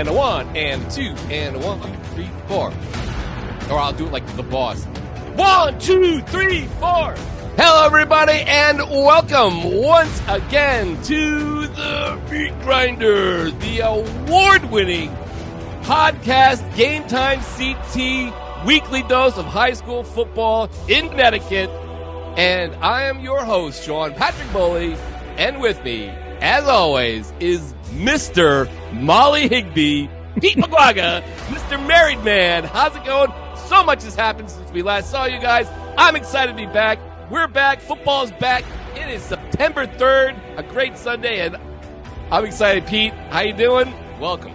and a 1 and a 2 and a 1, 3, 4. Or I'll do it like the boss. 1, 2, 3, 4. Hello, everybody, and welcome once again to the Meat Grinder, the award-winning podcast GameTimeCT weekly dose of high school football in Connecticut. And I am your host, Sean Patrick Bowley, and with me, as always, is Mr. Molly Higby, Pete Paguaga, Mr. Married Man. How's it going? So much has happened since we last saw you guys. I'm excited to be back. We're back. Football's back. It is September 3rd, a great Sunday, and I'm excited. Pete, how you doing? Welcome.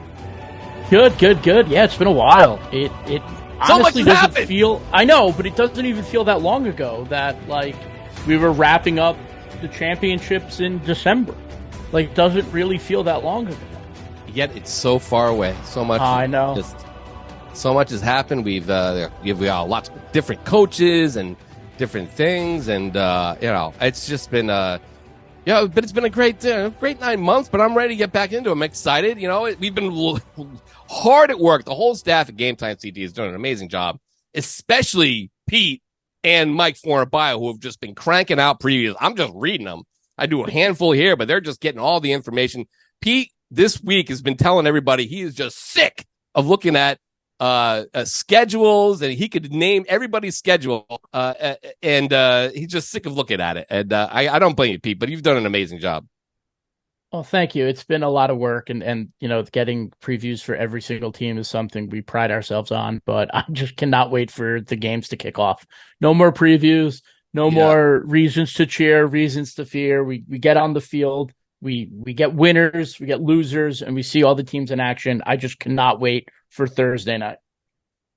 Good. Yeah, it's been a while. It honestly doesn't feel, I know, but it doesn't even feel that long ago that, like, we were wrapping up the championships in December. Like, it doesn't really feel that long ago. Yet it's so far away. So much. I know. So much has happened. We've got lots of different coaches and different things, and it's just been but it's been a great 9 months. But I'm ready to get back into it. I'm excited. We've been hard at work. The whole staff at GameTimeCT is doing an amazing job, especially Pete and Mike Fornabio, who have just been cranking out previews. I'm just reading them. I do a handful here, but they're just getting all the information. Pete this week has been telling everybody he is just sick of looking at schedules, and he could name everybody's schedule, and he's just sick of looking at it. And I don't blame you, Pete, but you've done an amazing job. Well, thank you. It's been a lot of work, and getting previews for every single team is something we pride ourselves on, but I just cannot wait for the games to kick off. No more previews, no more reasons to cheer, reasons to fear. We get on the field, we get winners, we get losers, and we see all the teams in action. I just cannot wait for Thursday night.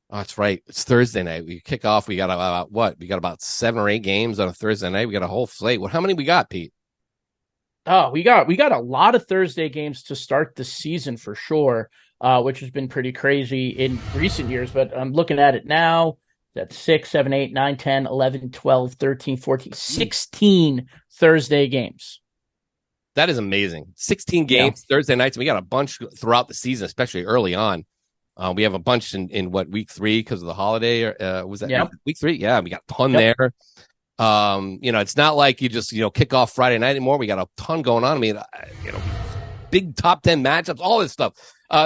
Oh, that's right. It's Thursday night. We kick off. We got about 7 or 8 games on a Thursday night. We got a whole slate. How many we got, Pete? Oh, we got a lot of Thursday games to start the season for sure, which has been pretty crazy in recent years. But I'm looking at it now. That's 6, 7, 8, 9, 10, 11, 12, 13, 14, 16 Thursday games. That is amazing. 16 games Thursday nights. We got a bunch throughout the season, especially early on. We have a bunch in week 3 because of the holiday. Was that week 3? Yeah, we got a ton there. It's not like you just kick off Friday night anymore. We got a ton going on. I mean, big top 10 matchups, all this stuff.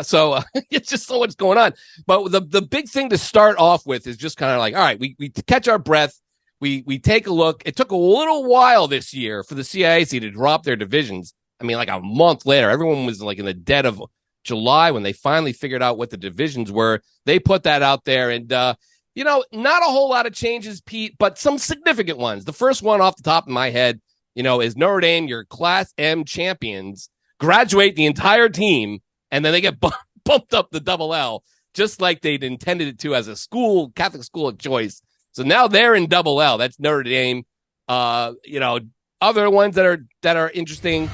So it's just so much going on. But the big thing to start off with is just kind of like, all right, we catch our breath. We take a look. It took a little while this year for the CIAC to drop their divisions. I mean, like a month later, everyone was like in the dead of July when they finally figured out what the divisions were. They put that out there, and not a whole lot of changes, Pete, but some significant ones. The first one off the top of my head, is Notre Dame, your Class M champions, graduate the entire team, and then they get bumped up the double L, just like they'd intended it to as a school, Catholic school of choice. So now they're in double L. That's Notre Dame. Other ones that are interesting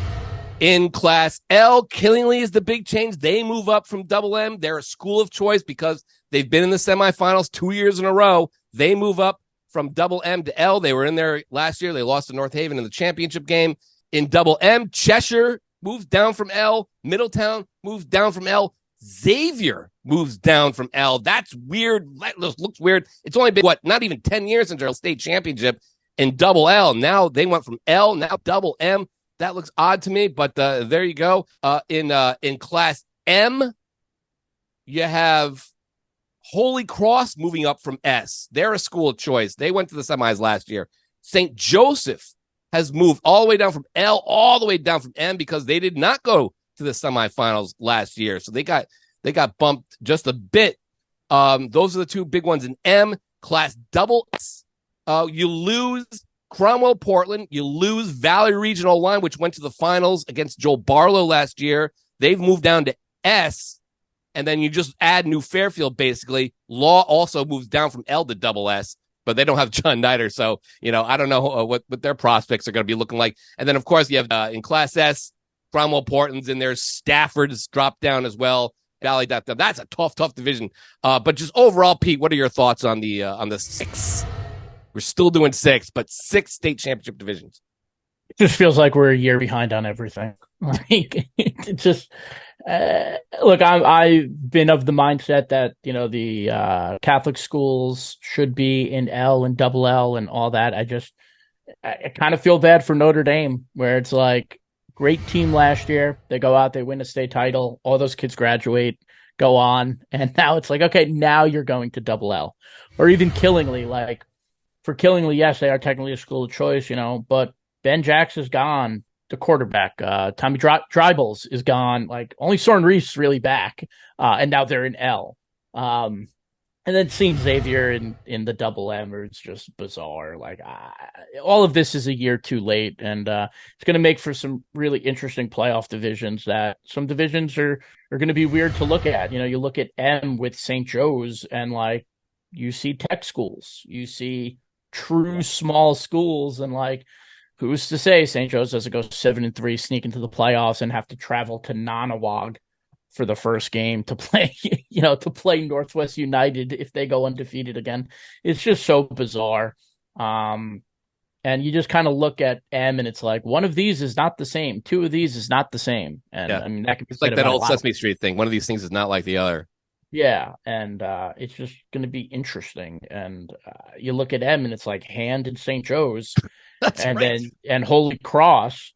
in Class L, Killingly is the big change. They move up from double M. They're a school of choice because they've been in the semifinals 2 years in a row. They move up from double M to L. They were in there last year. They lost to North Haven in the championship game. In double M, Cheshire moves down from L. Middletown moves down from L. Xavier moves down from L. That's weird. That looks weird. It's only been, not even 10 years since our state championship in double L. Now they went from L, now double M. That looks odd to me, but there you go. In Class M, you have Holy Cross moving up from S. They're a school of choice. They went to the semis last year. St. Joseph has moved all the way down from L, all the way down from M because they did not go to the semifinals last year. So they got bumped just a bit. Those are the two big ones in M. Class double S. You lose Cromwell Portland. You lose Valley Regional Line, which went to the finals against Joel Barlow last year. They've moved down to S. And then you just add New Fairfield, basically. Law also moves down from L to double S, but they don't have John Nider. So, I don't know what their prospects are going to be looking like. And then, of course, you have in Class S, Cromwell Portland's in there. Stafford's dropped down as well. Valley, that's a tough division. But just overall, Pete, what are your thoughts on the 6? We're still doing 6, but 6 state championship divisions. It just feels like we're a year behind on everything. Like, it just, Look, I've been of the mindset that the Catholic schools should be in L and double L and all that. I kind of feel bad for Notre Dame, where it's like great team last year. They go out, they win a state title. All those kids graduate, go on, and now it's like, okay, now you're going to double L, or even Killingly. Like for Killingly, yes, they are technically a school of choice, but Ben Jackson's gone. The quarterback, Tommy Dribbles is gone. Like only Soren Reese is really back, and now they're in L. And then seeing Xavier in the double M, it's just bizarre. Like all of this is a year too late, and it's going to make for some really interesting playoff divisions. That some divisions are going to be weird to look at. You look at M with St. Joe's, and like you see tech schools, you see true small schools, and like who's to say St. Joe's doesn't go 7-3, sneak into the playoffs, and have to travel to Nanawag for the first game to play, to play Northwest United if they go undefeated again. It's just so bizarre. And you just kind of look at M and it's like, one of these is not the same. Two of these is not the same. And Yeah. I mean, that could be It's like that old Sesame Street thing. One of these things is not like the other. Yeah. And it's just going to be interesting. And you look at M and it's like Hand and St. Joe's and right. and Holy Cross.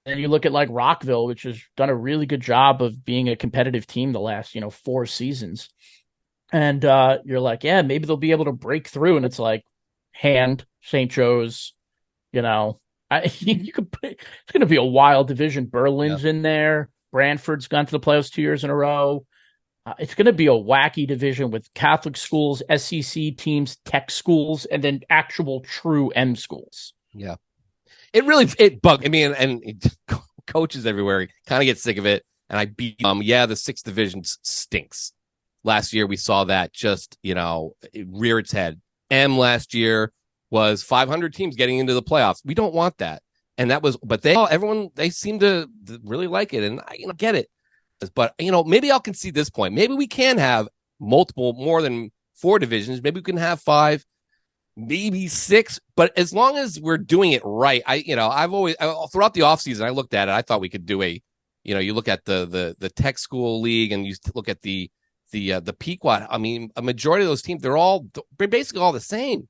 And you look at like Rockville, which has done a really good job of being a competitive team the last, 4 seasons. And you're like, yeah, maybe they'll be able to break through. And it's like Hand, St. Joe's, it's going to be a wild division. Berlin's in there. Brantford's gone to the playoffs 2 years in a row. It's going to be a wacky division with Catholic schools, SEC teams, tech schools, and then actual true M schools. Yeah. It bugged. I mean, and coaches everywhere kind of get sick of it. And the 6th division stinks. Last year we saw that just rear its head. M last year was 500 teams getting into the playoffs. We don't want that. And that was, but they seem to really like it, and I get it. But maybe I'll concede this point. Maybe we can have more than 4 divisions. Maybe we can have 5. Maybe 6, but as long as we're doing it right, I've always throughout the offseason, I looked at it. I thought we could do you look at the tech school league and you look at the Pequot. I mean, a majority of those teams, they're basically all the same.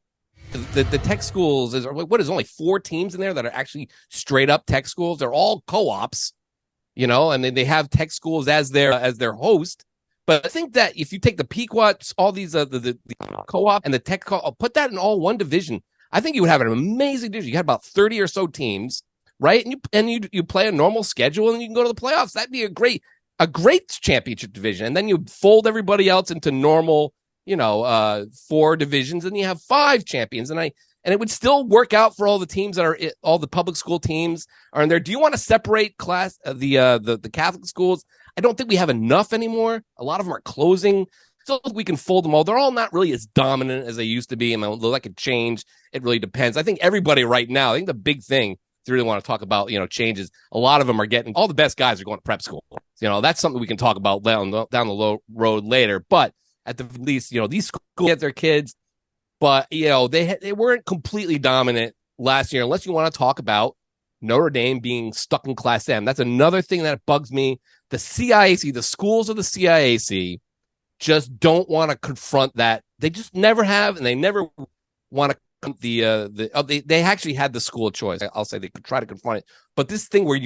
The tech schools is only 4 teams in there that are actually straight up tech schools. They're all co-ops, and then they have tech schools as their host. But I think that if you take the Pequots, all these the co-op and the tech put that in all one division, I think you would have an amazing division. You had about 30 or so teams, right? And you play a normal schedule and you can go to the playoffs. That'd be a great championship division. And then you fold everybody else into normal, 4 divisions, and you have 5 champions. And it would still work out for all the teams that are all the public school teams are in there. Do you want to separate the Catholic schools? I don't think we have enough anymore. A lot of them are closing. So we can fold them all. They're all not really as dominant as they used to be. And that could change. It really depends. I think everybody right now, I think the big thing to really want to talk about, changes. A lot of them are getting, all the best guys are going to prep school. That's something we can talk about down the road later. But at the least, these schools get their kids. But, they weren't completely dominant last year, unless you want to talk about Notre Dame being stuck in Class M. That's another thing that bugs me. The CIAC, the schools of the CIAC, just don't want to confront that. They just never have, and they never want to. They actually had the school of choice. I'll say they could try to confront it, but this thing where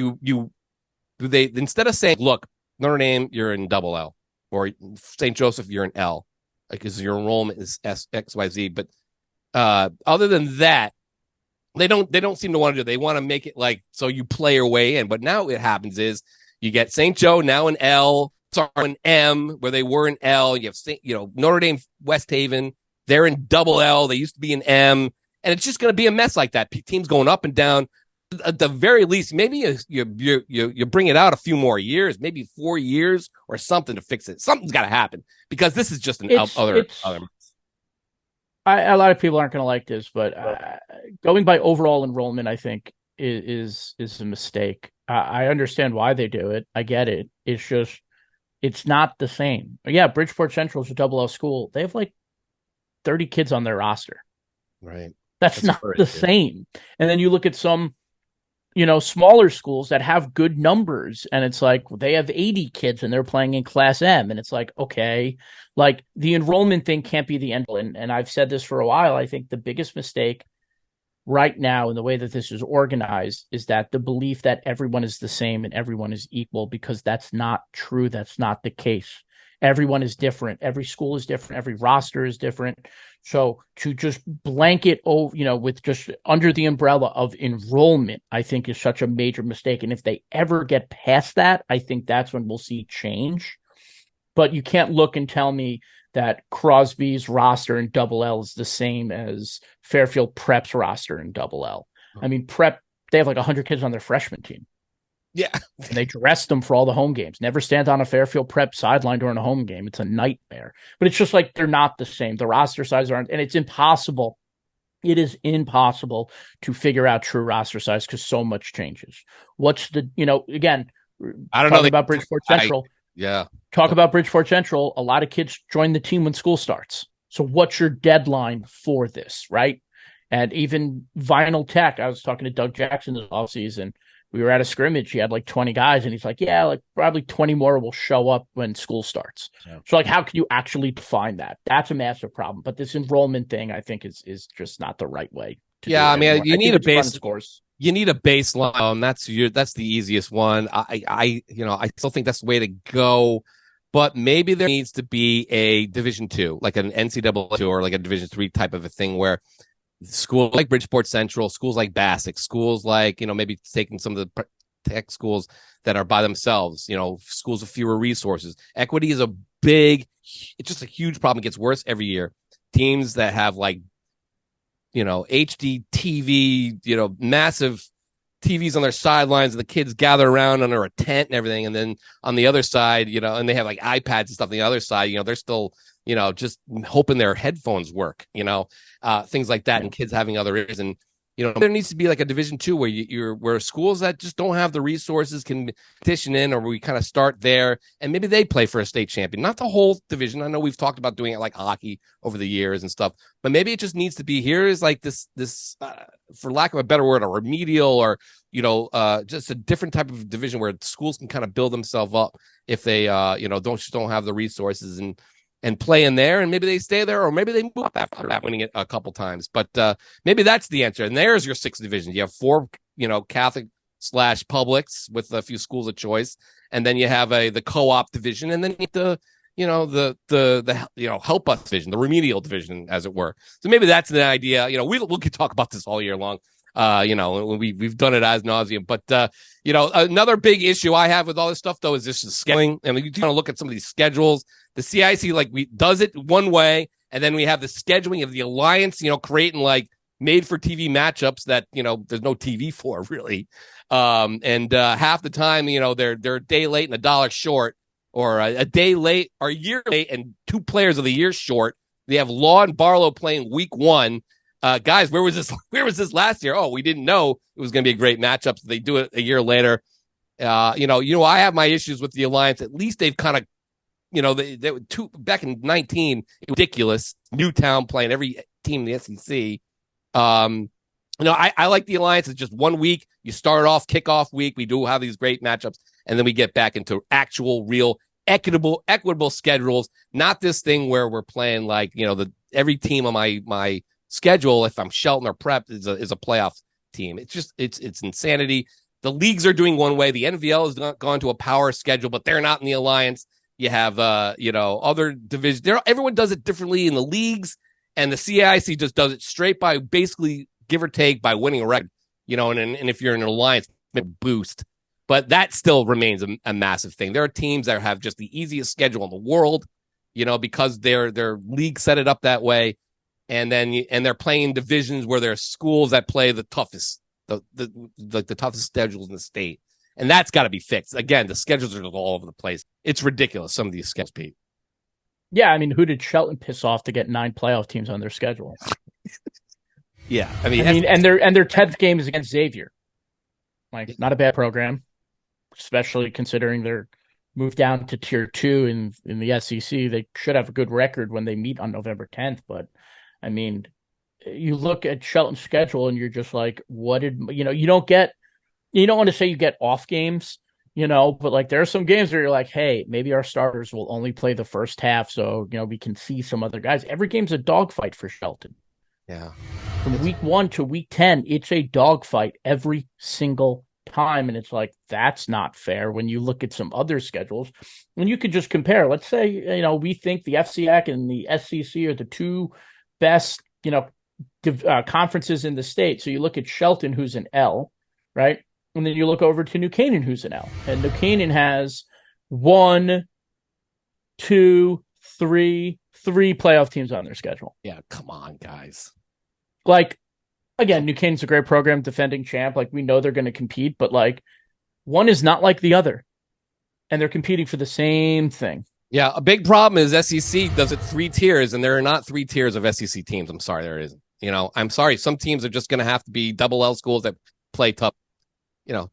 they instead of saying, "Look, Notre Dame, you're in double L," or St. Joseph, you're in L, because your enrollment is XYZ. But other than that, they don't seem to want to do it. They want to make it like so you play your way in. But now what happens is you get St. Joe now in L, an M where they were in L. You have Notre Dame, West Haven. They're in double L. They used to be in M, and it's just going to be a mess like that. Teams going up and down. At the very least, maybe you bring it out a few more years, maybe 4 years or something to fix it. Something's got to happen because this is just other. A lot of people aren't going to like this, but going by overall enrollment, I think is a mistake. I understand why they do it. I get it. It's just it's not the same. Yeah, Bridgeport Central is a double L school. They have like 30 kids on their roster. Right. That's not the same. And then you look at some, smaller schools that have good numbers, and it's like they have 80 kids and they're playing in Class M, and it's like, okay, like the enrollment thing can't be the end. And I've said this for a while. I think the biggest mistake right now in the way that this is organized is that the belief that everyone is the same and everyone is equal, because that's not true. That's not the case. Everyone is different. Every school is different. Every roster is different. So to just blanket over, with just under the umbrella of enrollment, I think is such a major mistake. And if they ever get past that, I think that's when we'll see change. But you can't look and tell me that Crosby's roster in Double L is the same as Fairfield Prep's roster in Double L. I mean, Prep, they have like 100 kids on their freshman team. Yeah. And they dress them for all the home games. Never stand on a Fairfield Prep sideline during a home game. It's a nightmare. But it's just like they're not the same. The roster sizes aren't, and it's impossible. It is impossible to figure out true roster size because so much changes. What's the, again, I don't know about Bridgeport Central. Talk about Bridgeport Central. A lot of kids join the team when school starts. So what's your deadline for this, right? And even Vinyl Tech, I was talking to Doug Jackson this offseason. We were at a scrimmage. He had like 20 guys, and he's like, yeah, like probably 20 more will show up when school starts. Yeah. So like, how can you actually define that? That's a massive problem. But this enrollment thing, I think, is just not the right way to do it anymore. You need a base course. You need a baseline. That's the easiest one. I still think that's the way to go. But maybe there needs to be a Division II, like an NCAA or like a Division III type of a thing where schools like Bridgeport Central, schools like Bassick, schools like, maybe taking some of the tech schools that are by themselves, schools with fewer resources. Equity is it's just a huge problem. It gets worse every year. Teams that have like, HD TV, massive TVs on their sidelines, and the kids gather around under a tent and everything. And then on the other side, and they have like iPads and stuff on the other side, they're still, just hoping their headphones work, things like that, and kids having other ears. And, there needs to be like a Division II where schools that just don't have the resources can petition in, or we kind of start there, and maybe they play for a state champion, not the whole division. I know we've talked about doing it like hockey over the years and stuff, but maybe it just needs to be here is like this, for lack of a better word, a remedial or, just a different type of division where schools can kind of build themselves up if they, don't have the resources and play in there, and maybe they stay there, or maybe they move up after that, winning it a couple times. But maybe that's the answer. And there's your 6 divisions. You have 4, Catholic/publics with a few schools of choice, and then you have the co-op division, and then the help us division, the remedial division, as it were. So maybe that's the idea. We could talk about this all year long. We've done it ad nauseum, but another big issue I have with all this stuff though is just the scheduling. And you kind of look at some of these schedules. The CIC does it one way, and then we have the scheduling of the alliance, creating like made for TV matchups that there's no TV for really, and half the time they're a day late and a dollar short, or a day late or a year late and 2 players of the year short. They have Law and Barlow playing week 1. Guys, where was this last year? Oh, we didn't know it was going to be a great matchup. So they do it a year later. I have my issues with the alliance. At least they've kind of, they were back in 19, ridiculous. Newtown playing every team in the SEC. I like the alliance. It's just 1 week. You start off kickoff week. We do have these great matchups, and then we get back into actual, real, equitable schedules. Not this thing where we're playing like every team on my schedule, if I'm Shelton or Prep, is a playoff team. It's just it's insanity. The leagues are doing one way. The NVL has gone to a power schedule, but they're not in the alliance. You have other divisions. Everyone does it differently in the leagues, and the CIC just does it straight by basically give or take by winning a record. And if you're in an alliance, boost. But that still remains a massive thing. There are teams that have just the easiest schedule in the world, because their league set it up that way. And then they're playing divisions where there are schools that play the toughest, the toughest schedules in the state, and that's got to be fixed. Again, the schedules are all over the place. It's ridiculous. Some of these schedules, Pete. Yeah, I mean, who did Shelton piss off to get 9 playoff teams on their schedule? Yeah, and their 10th game is against Xavier. Like, not a bad program, especially considering they're moved down to Tier 2 in the SEC. They should have a good record when they meet on November 10th, but. I mean, you look at Shelton's schedule and you're just like, you don't get, you don't want to say you get off games, but like there are some games where you're like, hey, maybe our starters will only play the first half, so we can see some other guys. Every game's a dogfight for Shelton. Yeah. From week 1 to week 10, it's a dogfight every single time. And it's like, that's not fair when you look at some other schedules. When you could just compare, let's say, we think the FCAC and the SEC are the two best, conferences in the state. So you look at Shelton, who's an L, right? And then you look over to New Canaan, who's an L. And New Canaan has 1, 2, 3 playoff teams on their schedule. Yeah, come on, guys. Like, again, New Canaan's a great program, defending champ. Like, we know they're going to compete, but like, one is not like the other, and they're competing for the same thing. Yeah, a big problem is SEC does it 3 tiers, and there are not 3 tiers of SEC teams. I'm sorry, there isn't. I'm sorry. Some teams are just going to have to be double L schools that play tough,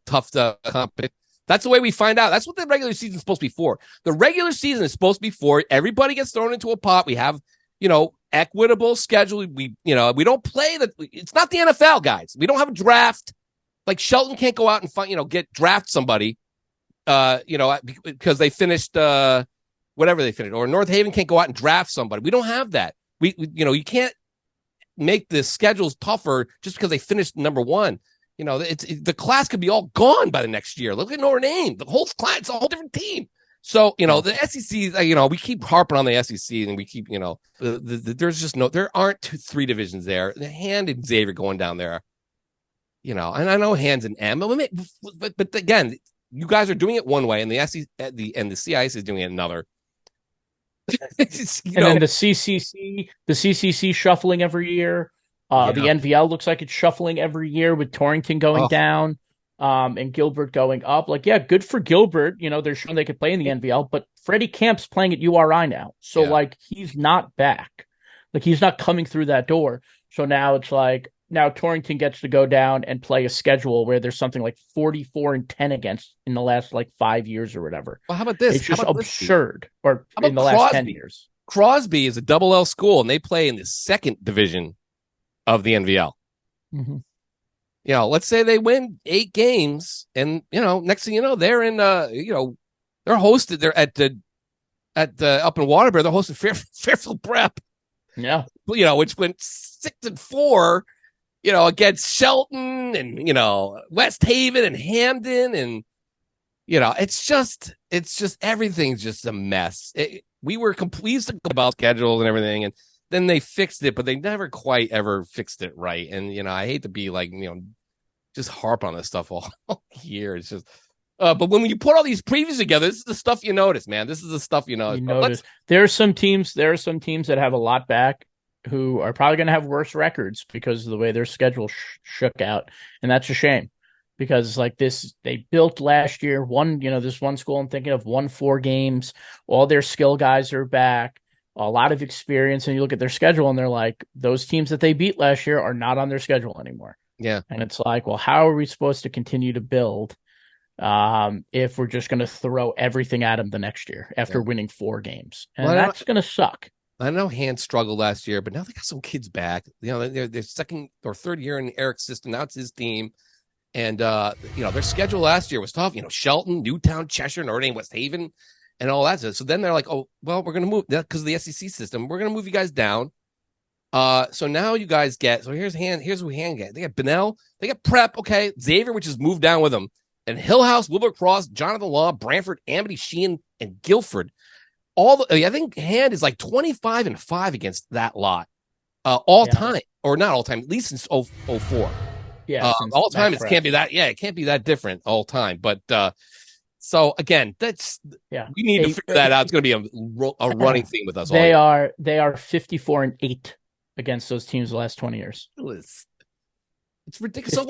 tough competition. That's the way we find out. That's what the regular season is supposed to be for. The regular season is supposed to be for everybody gets thrown into a pot. We have, equitable schedule. We don't play it's not the NFL, guys. We don't have a draft. Like Shelton can't go out and find, draft somebody, because they finished, whatever they finished, or North Haven can't go out and draft somebody. We don't have that. You can't make the schedules tougher just because they finished number 1. The class could be all gone by the next year. Look at Notre Dame. The whole class, it's a whole different team. So, the SEC, we keep harping on the SEC, and we keep, there's just there aren't 3 divisions there. The Hand and Xavier going down there, and I know Hand's an M, but again, you guys are doing it one way, and the SEC and the CIS is doing it another. Then the CCC shuffling every year. The NVL looks like it's shuffling every year with Torrington going down. And Gilbert going up. Like, yeah, good for Gilbert. They're showing they could play in the NVL, but Freddie Camp's playing at URI now. So, like, he's not back. Like, he's not coming through that door. So now it's like, now Torrington gets to go down and play a schedule where there's something like 44-10 against in the last, 5 years or whatever. Well, how about this? It's just absurd. Or in the last 10 years. Crosby is a double L school, and they play in the 2nd division of the NVL. Mm-hmm. Let's say they win 8 games, and next thing you know, they're in they're hosted. They're at up in Waterbury. They're hosting Fairfield Prep. Yeah, which went 6-4. Against Shelton and West Haven and Hamden, and it's just everything's just a mess. We were pleased about schedules and everything, and then they fixed it, but they never quite ever fixed it right. And, I hate to be just harp on this stuff all year. It's just, but when you put all these previews together, this is the stuff you notice, man. This is the stuff you notice. There are some teams that have a lot back who are probably going to have worse records because of the way their schedule shook out. And that's a shame because like this, they built last year this one school I'm thinking of won 4 games. All their skill guys are back. A lot of experience, and you look at their schedule and they're like, those teams that they beat last year are not on their schedule anymore. Yeah. And it's like, well, how are we supposed to continue to build if we're just going to throw everything at them the next year after winning 4 games? And that's going to suck. I know Hand struggled last year, but now they got some kids back. They're 2nd or 3rd year in Eric's system. Now it's his team. And, their schedule last year was tough. Shelton, Newtown, Cheshire, Notre Dame, West Haven, and all that. So then they're like, oh, well, we're going to move because of the SEC system. We're going to move you guys down. So now you guys get, here's who Hand get. They got Bunnell, they got Prep. Okay. Xavier, which is moved down with them, and Hillhouse, Wilbur Cross, Jonathan Law, Brantford, Amity, Sheehan, and Guilford. I think Hand is like 25-5 against that lot, all time, or not all time, at least since 04. Yeah. All time. It can't be that. Yeah. It can't be that different all time. But, so again, we need to figure that out. It's going to be a running theme with us. They are 54-8 against those teams the last 20 years. It's ridiculous.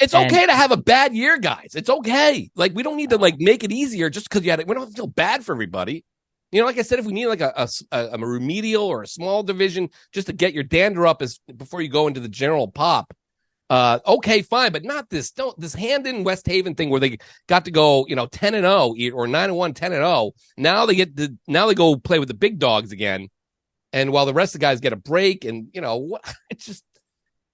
It's okay to have a bad year, guys. It's okay. Like, we don't need to make it easier just because you had it. We don't have to feel bad for everybody. Like I said, if we need a remedial or a small division just to get your dander up before you go into the general pop. Okay, fine, but not this Hamden West Haven thing where they got to go, 10-0 or 9-1, 10-0. Now they go play with the big dogs again. And while the rest of the guys get a break and, it's just,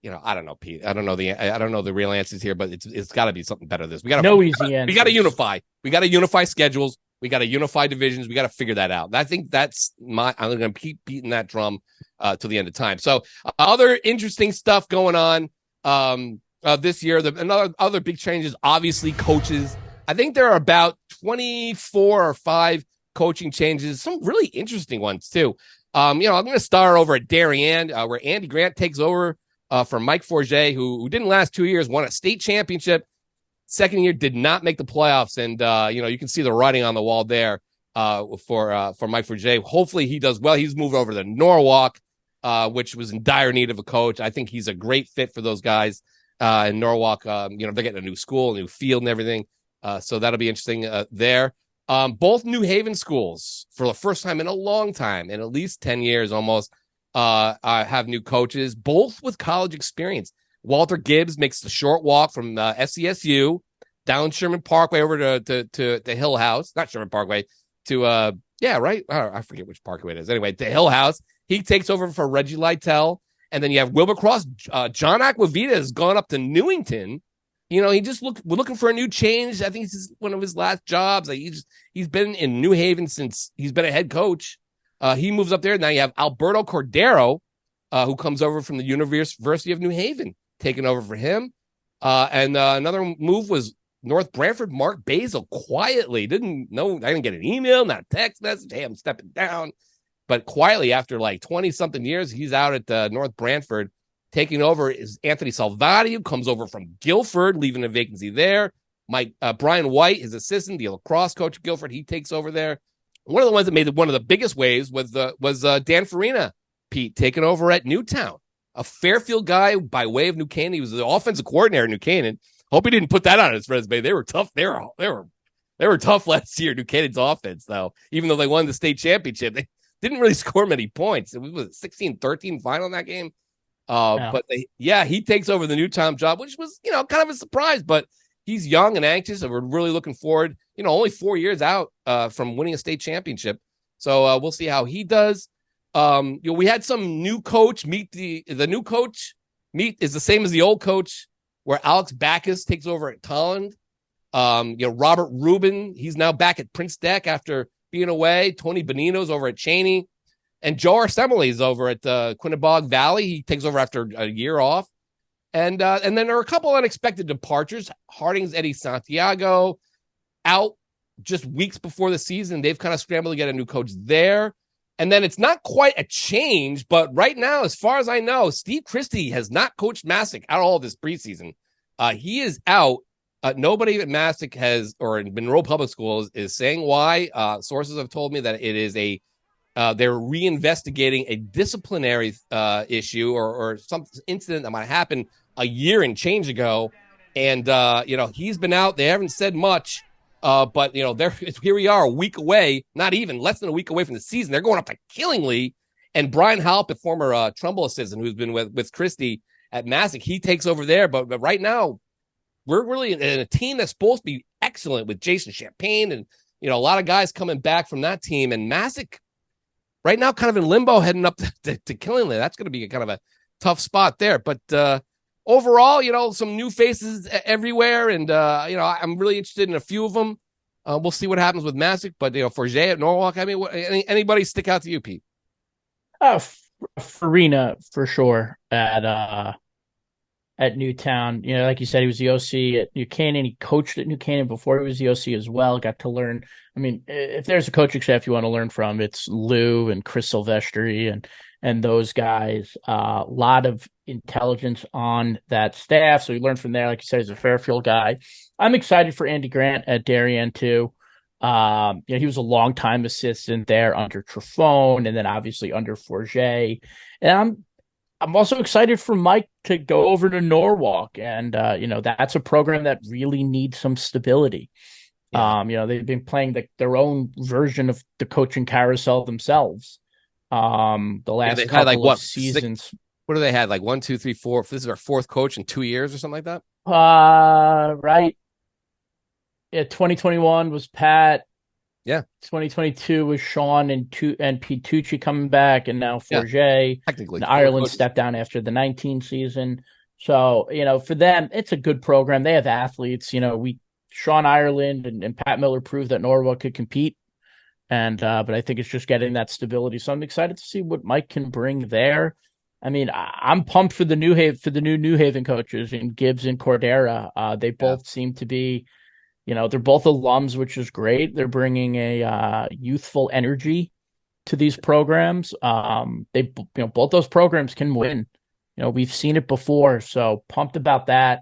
I don't know, Pete. I don't know the real answers here, but it's got to be something better than this. We got no easy answers. We got to unify. We got to unify schedules. We got to unify divisions. We got to figure that out. And I think I'm going to keep beating that drum till the end of time. So other interesting stuff going on this year. Other big changes, obviously, coaches. I think there are about 24 or 5 coaching changes. Some really interesting ones too. I'm going to start over at Darien, where Andy Grant takes over from Mike Forget, who didn't last 2 years, won a state championship. Second year did not make the playoffs, and you can see the writing on the wall there for Mike Forget. Hopefully he does well. He's moved over to Norwalk, which was in dire need of a coach. I think he's a great fit for those guys in Norwalk. They're getting a new school, a new field, and everything. So that'll be interesting there. Both New Haven schools, for the first time in a long time, in at least 10 years almost, have new coaches, both with college experience. Walter Gibbs makes the short walk from SCSU down Sherman Parkway over to Hill House, not Sherman Parkway, to I forget which parkway it is. Anyway, to Hill House. He takes over for Reggie Lytle, and then you have Wilbur Cross. John Aquavita has gone up to Newington. He just we're looking for a new change. I think this is one of his last jobs. Like he's been in New Haven since he's been a head coach. He moves up there. Now you have Alberto Cordero, who comes over from the University of New Haven, taking over for him. And another move was North Branford. Mark Basil quietly I didn't get an email, not a text message. Hey, I'm stepping down. But quietly, after like 20-something years, he's out at North Branford. Taking over is Anthony Salvati, who comes over from Guilford, leaving a vacancy there. Brian White, his assistant, the lacrosse coach at Guilford, he takes over there. One of the ones that made one of the biggest waves was Dan Farina, Pete, taking over at Newtown. A Fairfield guy by way of New Canaan. He was the offensive coordinator at New Canaan. Hope he didn't put that on his resume. They were tough. They were tough last year, New Canaan's offense, though. Even though they won the state championship, they didn't really score many points. It was a 16-13 final in that game. But he takes over the Newtown job, which was, kind of a surprise, but he's young and anxious, and we're really looking forward, only 4 years out from winning a state championship. So we'll see how he does. We had some new coach meet the new coach is the same as the old coach, where Alex Backus takes over at Tolland. Robert Rubin, he's now back at Prince Deck after being away. Tony Bonino's over at Cheney. And Joe Arsemele is over at Quinnebog Valley. He takes over after a year off. And then there are a couple unexpected departures. Harding's Eddie Santiago out just weeks before the season. They've kind of scrambled to get a new coach there. And then it's not quite a change, but right now, as far as I know, Steve Christie has not coached Massac at all this preseason. He is out. Nobody at Massac has, or in Monroe Public Schools, is saying why. Sources have told me that it is they're reinvestigating a disciplinary issue or some incident that might happen a year and change ago. And, he's been out. They haven't said much. But here we are a week away, not even less than a week away from the season. They're going up to Killingly, and Brian Halp, a former Trumbull assistant who's been with Christie at Massac, he takes over there. But right now, we're really in a team that's supposed to be excellent with Jason Champagne and, a lot of guys coming back from that team. And Massac right now kind of in limbo heading up to Killingly. That's going to be kind of a tough spot there. But overall, some new faces everywhere. And, I'm really interested in a few of them. We'll see what happens with Massac. But, Forget at Norwalk, I mean, anybody stick out to you, Pete? Farina, for sure, at Newtown. Like you said, he was the OC at New Canaan. He coached at New Canaan before he was the OC as well. Got to learn. I mean, if there's a coaching staff you want to learn from, it's Lou and Chris Silvestri and those guys. A lot of intelligence on that staff. So you learn from there. Like you said, he's a Fairfield guy. I'm excited for Andy Grant at Darien too. He was a longtime assistant there under Trefone and then obviously under Forget. And I'm also excited for Mike to go over to Norwalk. And, that's a program that really needs some stability. Yeah. They've been playing their own version of the coaching carousel themselves. The last couple of seasons. What do they had? Like 1, 2, 3, 4. This is our fourth coach in 2 years or something like that? Right. Yeah, 2021 was Pat. Yeah. 2022 was Sean and Pitucci coming back, and now Yeah. Forget. Technically, And four Ireland coaches. stepped down after the 19 season. So, for them, it's a good program. They have athletes. Sean Ireland and Pat Miller proved that Norwalk could compete. But I think it's just getting that stability. So I'm excited to see what Mike can bring there. I mean, I'm pumped for the new New Haven coaches in Gibbs and Cordera. They Yeah. both seem to be, they're both alums, which is great. They're bringing a youthful energy to these programs. Both those programs can win. We've seen it before, so pumped about that.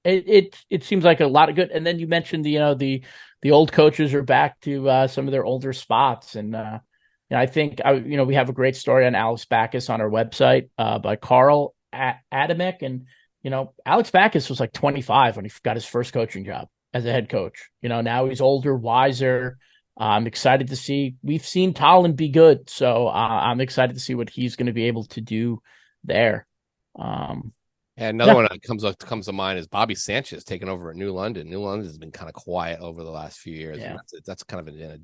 It seems like a lot of good. And then you mentioned the old coaches are back to some of their older spots, and I think we have a great story on Alex Backus on our website by Carl Adamek, and Alex Backus was like 25 when he got his first coaching job as a head coach. Now he's older, wiser. I'm excited to see. We've seen Tallinn be good, so I'm excited to see what he's going to be able to do there. And another one that comes to mind is Bobby Sanchez taking over at New London. New London has been kind of quiet over the last few years. Yeah. That's kind of a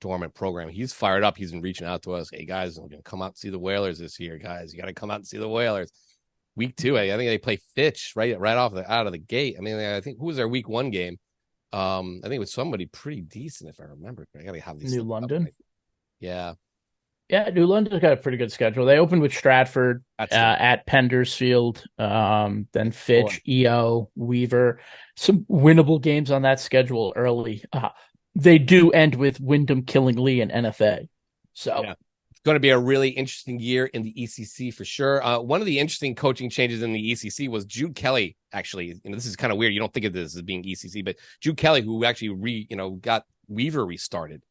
dormant program. He's fired up. He's been reaching out to us. Hey guys, I'm gonna come out and see the Whalers this year, guys. You got to come out and see the Whalers. Week 2, I think they play Fitch right off out of the gate. I mean, I think who was their week 1 game? I think it was somebody pretty decent if I remember. I gotta have these New London. Yeah. Yeah, New London's got a pretty good schedule. They opened with Stratford at Pendersfield, then Fitch, EO, Weaver. Some winnable games on that schedule early. They do end with Wyndham, Killingly, and NFA. So it's going to be a really interesting year in the ECC for sure. One of the interesting coaching changes in the ECC was Jude Kelly. Actually, this is kind of weird. You don't think of this as being ECC, but Jude Kelly, who actually got Weaver restarted.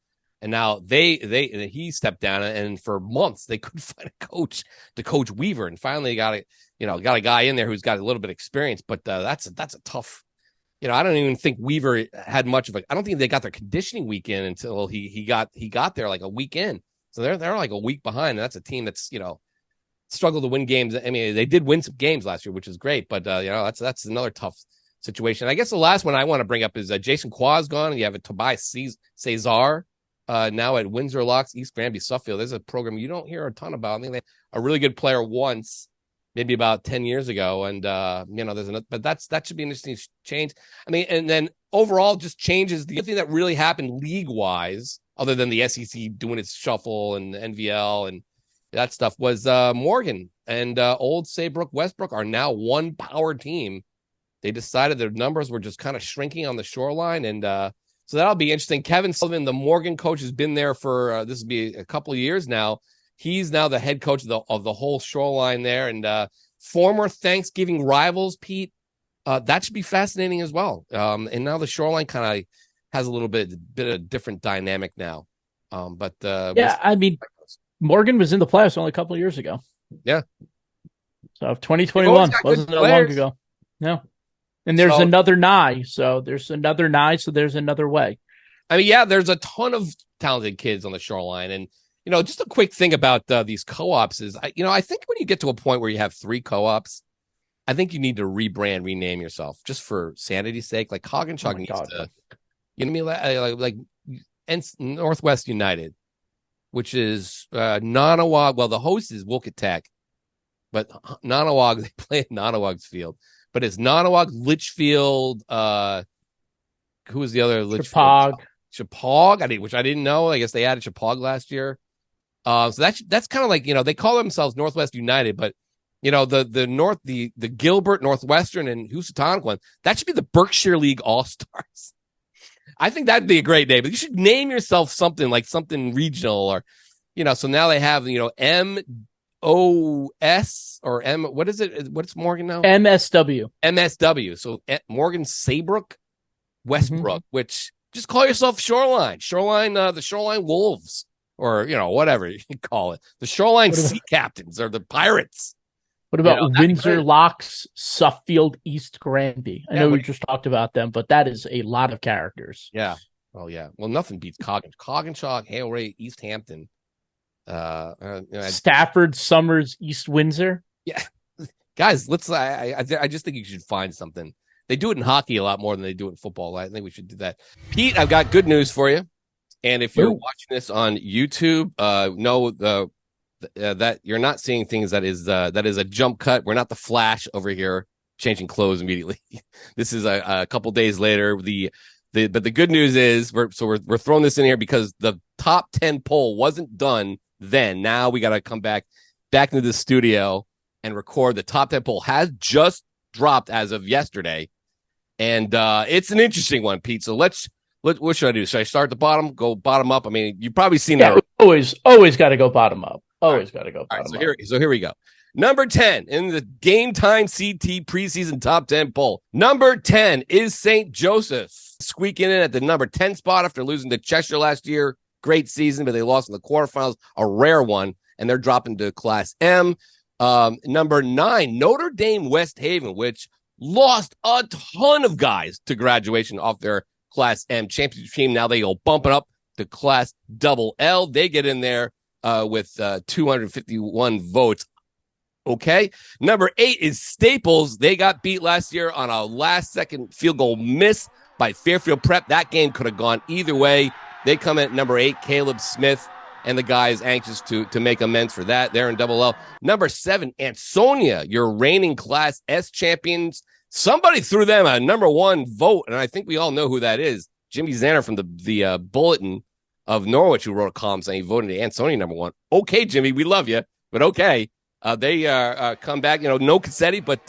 And now he stepped down, and for months they couldn't find a coach to coach Weaver, and finally got a guy in there who's got a little bit of experience. But that's a tough. I don't even think Weaver had much of a. I don't think they got their conditioning week in until he got there like a week in. So they're like a week behind, and that's a team that's struggled to win games. I mean, they did win some games last year, which is great, but that's another tough situation. I guess the last one I want to bring up is Jason Qua's gone, and you have a Tobias Cesar. Now at Windsor Locks, East Granby, Suffield. There's a program you don't hear a ton about. I think they a really good player once, maybe about 10 years ago. And, there's another, but that should be an interesting change. I mean, and then overall just changes. The other thing that really happened league wise, other than the SEC doing its shuffle and the NVL and that stuff, was Morgan and Old Saybrook Westbrook are now one power team. They decided their numbers were just kind of shrinking on the shoreline, and so that'll be interesting. Kevin Sullivan, the Morgan coach, has been there for this will be a couple of years now. He's now the head coach of the whole shoreline there, and former Thanksgiving rivals, Pete. That should be fascinating as well. And now the shoreline kind of has a little bit of different dynamic now. I mean, Morgan was in the playoffs only a couple of years ago. Yeah. So 2021 wasn't that long ago. No. And there's another Nye. So there's another Nye. So there's another way. I mean, yeah, there's a ton of talented kids on the shoreline. And, just a quick thing about these co-ops is, I think when you get to a point where you have 3 co-ops, I think you need to rename yourself just for sanity's sake. Like Coggin-Chog needs to, like Northwest United, which is Nonawag. Well, the host is Wilkett Tech, but Nonawag, they play at Nonawag's field. But it's Nonawag, Litchfield, who was the other Litchfield? Chapag, which I didn't know. I guess they added Chapag last year. So that's kind of like, they call themselves Northwest United, but the Gilbert, Northwestern, and Housatonic, that should be the Berkshire League All-Stars. I think that'd be a great name, but you should name yourself something like something regional or, so now they have, MOS or M. What is it? What's Morgan now? MSW. So Morgan Saybrook Westbrook, which just call yourself Shoreline. The Shoreline Wolves, or whatever you can call it. The Shoreline Sea Captains or the Pirates. What about Windsor Locks, Suffield, East Granby? I know we just talked about them, but that is a lot of characters. Yeah. Oh yeah. Well, nothing beats Coggin-Chog, Hale Ray, East Hampton. Stafford, Summers, East Windsor. Yeah, guys, let's. I just think you should find something They do it in hockey a lot more than they do it in football. I think we should do that. Pete, I've got good news for you. And if you're watching this on YouTube, know that you're not seeing things that is a jump cut. We're not the Flash over here changing clothes immediately. This is a couple days later. But the good news is we're throwing this in here because the top 10 poll wasn't done then. Now we got to come back into the studio and record. The top 10 poll has just dropped as of yesterday, and it's an interesting one, Pete. So what should I do? Should I start at the bottom, go bottom up? I mean, you've probably seen that. Always got to go bottom up. Always got to go bottom up. So here we go. Number 10 in the GameTimeCT preseason top 10 poll. Number 10 is St. Joseph, squeaking in at the number 10 spot after losing to Cheshire last year. Great season, but they lost in the quarterfinals, a rare one, and they're dropping to Class M. Number 9, Notre Dame West Haven, which lost a ton of guys to graduation off their Class M championship team. Now they go bumping up to Class Double L. They get in there with 251 votes. Okay. Number 8 is Staples. They got beat last year on a last-second field goal miss by Fairfield Prep. That game could have gone either way. They come in at number 8, Caleb Smith, and the guys anxious to make amends for that. They're in Double L. Number 7, Ansonia, your reigning Class S champions. Somebody threw them a number 1 vote, and I think we all know who that is. Jimmy Zanner from the Bulletin of Norwich, who wrote a column saying he voted Ansonia number 1. Okay, Jimmy, we love you, but okay. They come back, no Cassetti, but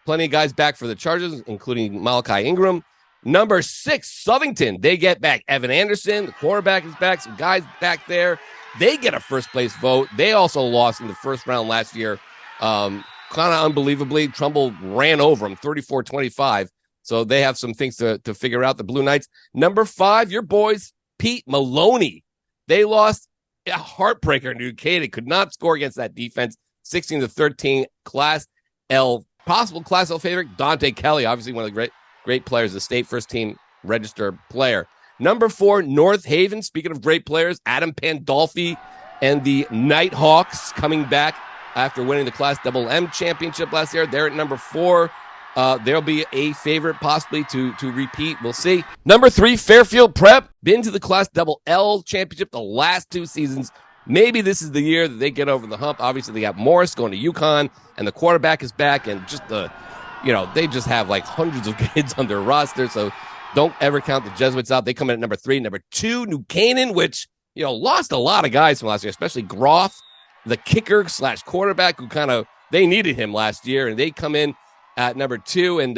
plenty of guys back for the Chargers, including Malachi Ingram. Number 6, Southington. They get back Evan Anderson. The quarterback is back. Some guys back there. They get a first-place vote. They also lost in the first round last year. Kind of unbelievably, Trumbull ran over them 34-25. So they have some things to figure out, the Blue Knights. Number 5, your boys, Pete Maloney. They lost a heartbreaker in New Canaan. Could not score against that defense. 16-13, Class L, possible Class L favorite, Dante Kelly, obviously one of the great players, the state first-team registered player. Number 4, North Haven. Speaking of great players, Adam Pandolfi and the Nighthawks coming back after winning the Class Double M championship last year. They're at number 4. There'll be a favorite possibly to repeat. We'll see. Number 3, Fairfield Prep. Been to the Class Double L championship the last 2 seasons. Maybe this is the year that they get over the hump. Obviously, they got Morris going to UConn, and the quarterback is back, and just they just have like hundreds of kids on their roster, so don't ever count the Jesuits out. They come in at number 3. Number 2, New Canaan, which, lost a lot of guys from last year, especially Groff, the kicker/quarterback, who they needed him last year, and they come in at number 2, and,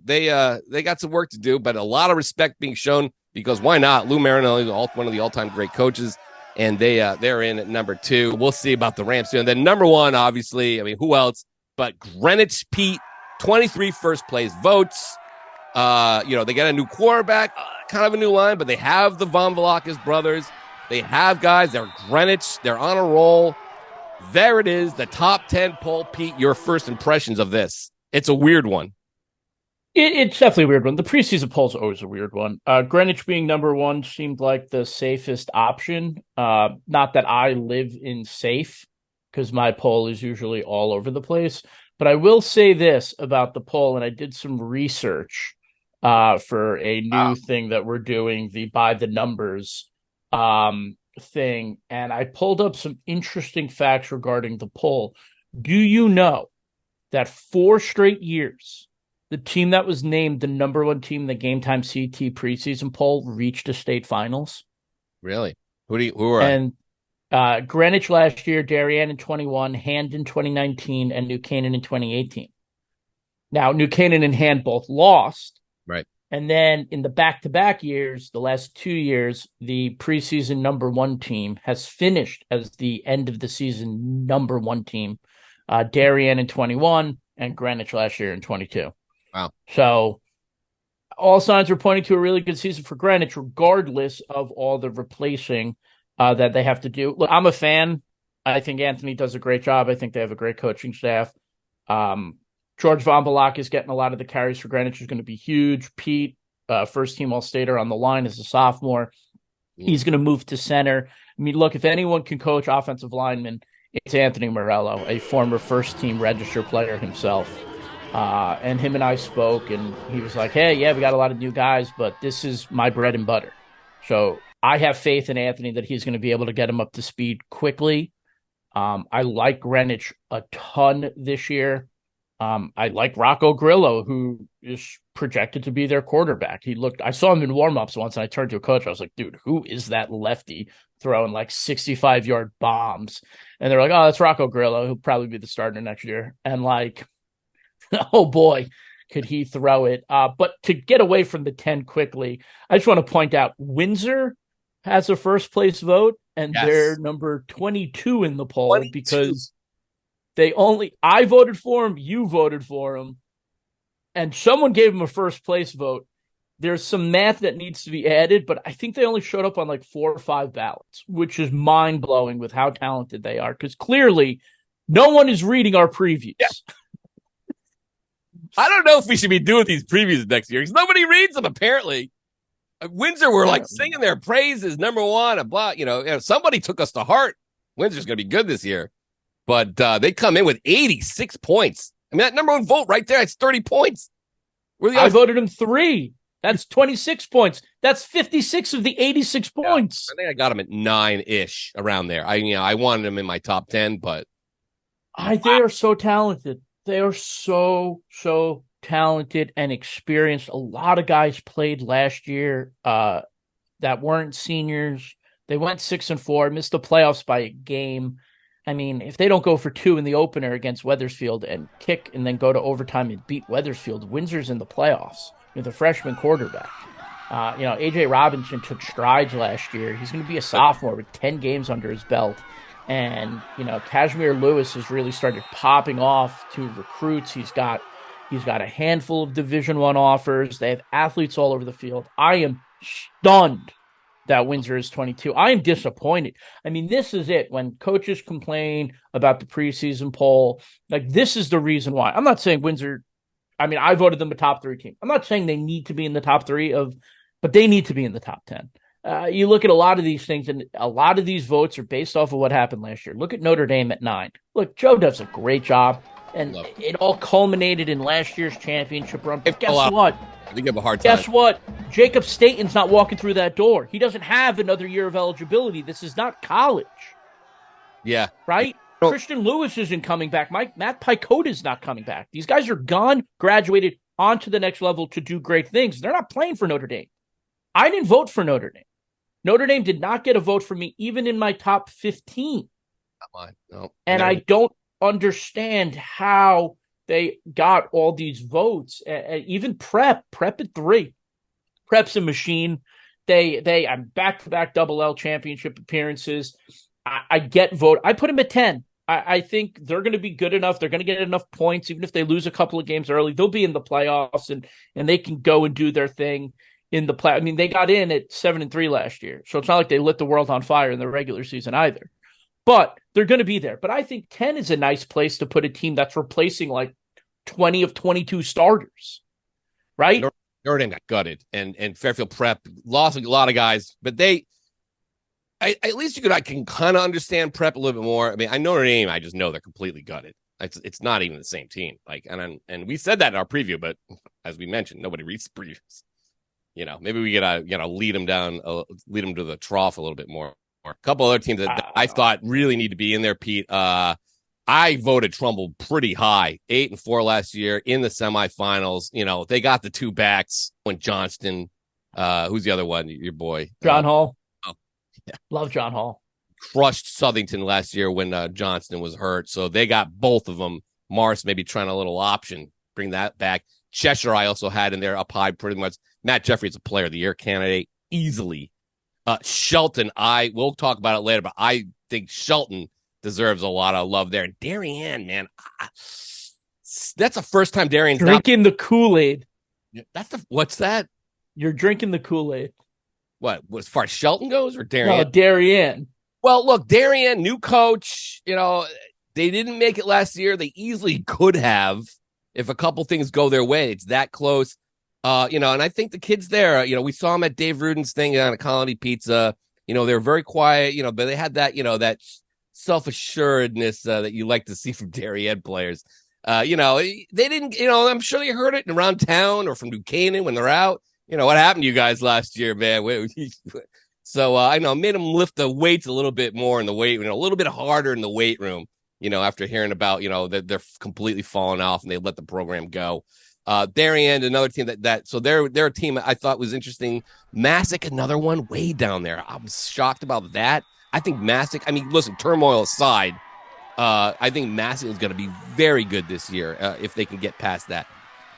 they got some work to do, but a lot of respect being shown because why not? Lou Marinelli is one of the all-time great coaches. And they're in at number 2. We'll see about the Rams too. And then number 1, obviously, I mean, who else but Greenwich Pete, 23 first-place votes. They got a new quarterback, kind of a new line, but they have the Von Velakis brothers. They have guys. They're Greenwich. They're on a roll. There it is, the top 10 poll. Pete, your first impressions of this. It's a weird one. It's definitely a weird one. The preseason poll is always a weird one. Greenwich being number 1 seemed like the safest option. Not that I live in safe, because my poll is usually all over the place. But I will say this about the poll, and I did some research for a new thing that we're doing, the by the numbers thing, and I pulled up some interesting facts regarding the poll. Do you know that 4 straight years, the team that was named the number 1 team in the GameTimeCT preseason poll reached a state finals? Really? Who are? And Greenwich last year, Darien in 21, Hand in 2019, and New Canaan in 2018. Now, New Canaan and Hand both lost. Right. And then in the back-to-back years, the last 2 years, the preseason number 1 team has finished as the end of the season number 1 team. Darien in 21 and Greenwich last year in 22. Wow. So all signs are pointing to a really good season for Greenwich, regardless of all the replacing that they have to do. Look, I'm a fan. I think Anthony does a great job. I think they have a great coaching staff. George Von Balak is getting a lot of the carries for Greenwich, is going to be huge. Pete, first-team All-Stater on the line as a sophomore. He's going to move to center. I mean, look, if anyone can coach offensive linemen, it's Anthony Morello, a former first-team register player himself. And him and I spoke, and he was like, "Hey, yeah, we got a lot of new guys, but this is my bread and butter." So I have faith in Anthony that he's going to be able to get him up to speed quickly. I like Greenwich a ton this year. I like Rocco Grillo, who is projected to be their quarterback. I saw him in warmups once, and I turned to a coach. I was like, dude, who is that lefty throwing like 65-yard bombs? And they're like, oh, that's Rocco Grillo. He'll probably be the starter next year. And like, oh boy, could he throw it. But to get away from the 10 quickly, I just want to point out Windsor has a first place vote, and they're number 22 in the poll 22. because I voted for him, you voted for him, and someone gave him a first place vote. There's some math that needs to be added, but I think they only showed up on like 4 or 5 ballots, which is mind blowing with how talented they are. Because clearly, no one is reading our previews. Yeah. I don't know if we should be doing these previews next year because nobody reads them. Apparently, Windsor were like singing their praises, number one, and blah. Somebody took us to heart. Windsor's going to be good this year. But they come in with 86 points. I mean, that number one vote right there, it's 30 points. I voted him 3. That's 26 points. That's 56 of the 86 points. I think I got him at 9-ish around there. I wanted him in my top 10, but they are so talented. They are so talented and experienced. A lot of guys played last year that weren't seniors. They went 6-4, missed the playoffs by a game. I mean, if they don't go for 2 in the opener against Wethersfield and kick and then go to overtime and beat Wethersfield, Windsor's in the playoffs with a freshman quarterback. A.J. Robinson took strides last year. He's going to be a sophomore with 10 games under his belt. And, Kashmir Lewis has really started popping off to recruits. He's got a handful of Division I offers. They have athletes all over the field. I am stunned that Windsor is 22. I am disappointed. I mean, this is it. When coaches complain about the preseason poll, like this is the reason why. I'm not saying Windsor, I voted them a top 3 team. I'm not saying they need to be in the top 3 but they need to be in the top 10. You look at a lot of these things, and a lot of these votes are based off of what happened last year. Look at Notre Dame at 9. Look, Joe does a great job, and it all culminated in last year's championship run. But guess what? I think you have a hard time. Guess what? Jacob Staten's not walking through that door. He doesn't have another year of eligibility. This is not college. Yeah. Right? Christian Lewis isn't coming back. Matt Picota is not coming back. These guys are gone, graduated, on to the next level to do great things. They're not playing for Notre Dame. I didn't vote for Notre Dame. Notre Dame did not get a vote from me, even in my top 15. Not mine. No. And I don't understand how they got all these votes. Even Prep at 3. Prep's a machine. They I'm back-to-back double L championship appearances. I get vote. I put them at 10. I think they're going to be good enough. They're going to get enough points. Even if they lose a couple of games early, they'll be in the playoffs and they can go and do their thing in the play. I mean, they got in at 7-3 last year. So it's not like they lit the world on fire in the regular season either. But they're going to be there. But I think 10 is a nice place to put a team that's replacing like 20 of 22 starters. Right? Notre Dame got gutted, and Fairfield Prep lost a lot of guys, but at least I can kind of understand Prep a little bit more. I mean, I know Notre Dame, I just know they're completely gutted. It's not even the same team. Like, and we said that in our preview, but as we mentioned, nobody reads the previews. Maybe we gotta lead them to the trough a little bit more. A couple other teams that I thought really need to be in there, Pete. I voted Trumbull pretty high, 8-4 last year in the semifinals. They got the 2 backs when Johnston. Who's the other one? Your boy, John Hall. Oh, yeah. Love John Hall. Crushed Southington last year when Johnston was hurt, so they got both of them. Morris maybe trying a little option, bring that back. Cheshire, I also had in there up high pretty much. Matt Jeffrey is a player of the year candidate easily. Shelton, we'll talk about it later, but I think Shelton deserves a lot of love there. And Darien, man, that's the first time Darien's drinking the Kool-Aid. What's that? You're drinking the Kool-Aid. What, as far as Shelton goes, or Darien? No, Darien. Well, look, Darien, new coach. They didn't make it last year. They easily could have if a couple things go their way. It's that close. And I think the kids there, we saw them at Dave Ruden's thing on a Colony Pizza. They're very quiet, but they had that, that self-assuredness that you like to see from Darien players. They didn't, I'm sure they heard it around town or from New Canaan when they're out. What happened to you guys last year, man? So I know, made them lift the weights a little bit more in the weight, a little bit harder in the weight room, after hearing about, that they're completely falling off and they let the program go. Darien, another team so they're a team I thought was interesting. Massac, another one way down there. I was shocked about that. I think Massac, listen, turmoil aside, I think Massac is going to be very good this year if they can get past that.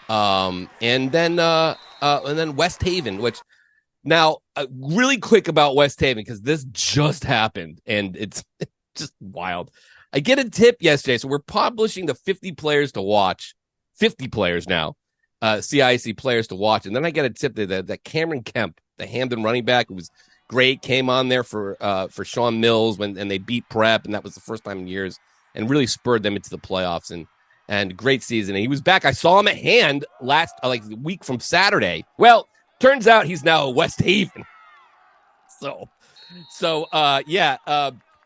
And then West Haven, which now really quick about West Haven, because this just happened and it's just wild. I get a tip yesterday. So we're publishing the 50 players to watch, 50 players now, CIC players to watch. And then I get a tip that Cameron Kemp, the Hamden running back, who was great, came on there for Sean Mills and they beat Prep. And that was the first time in years and really spurred them into the playoffs and great season. And he was back. I saw him at Hand last week from Saturday. Well, turns out he's now at West Haven.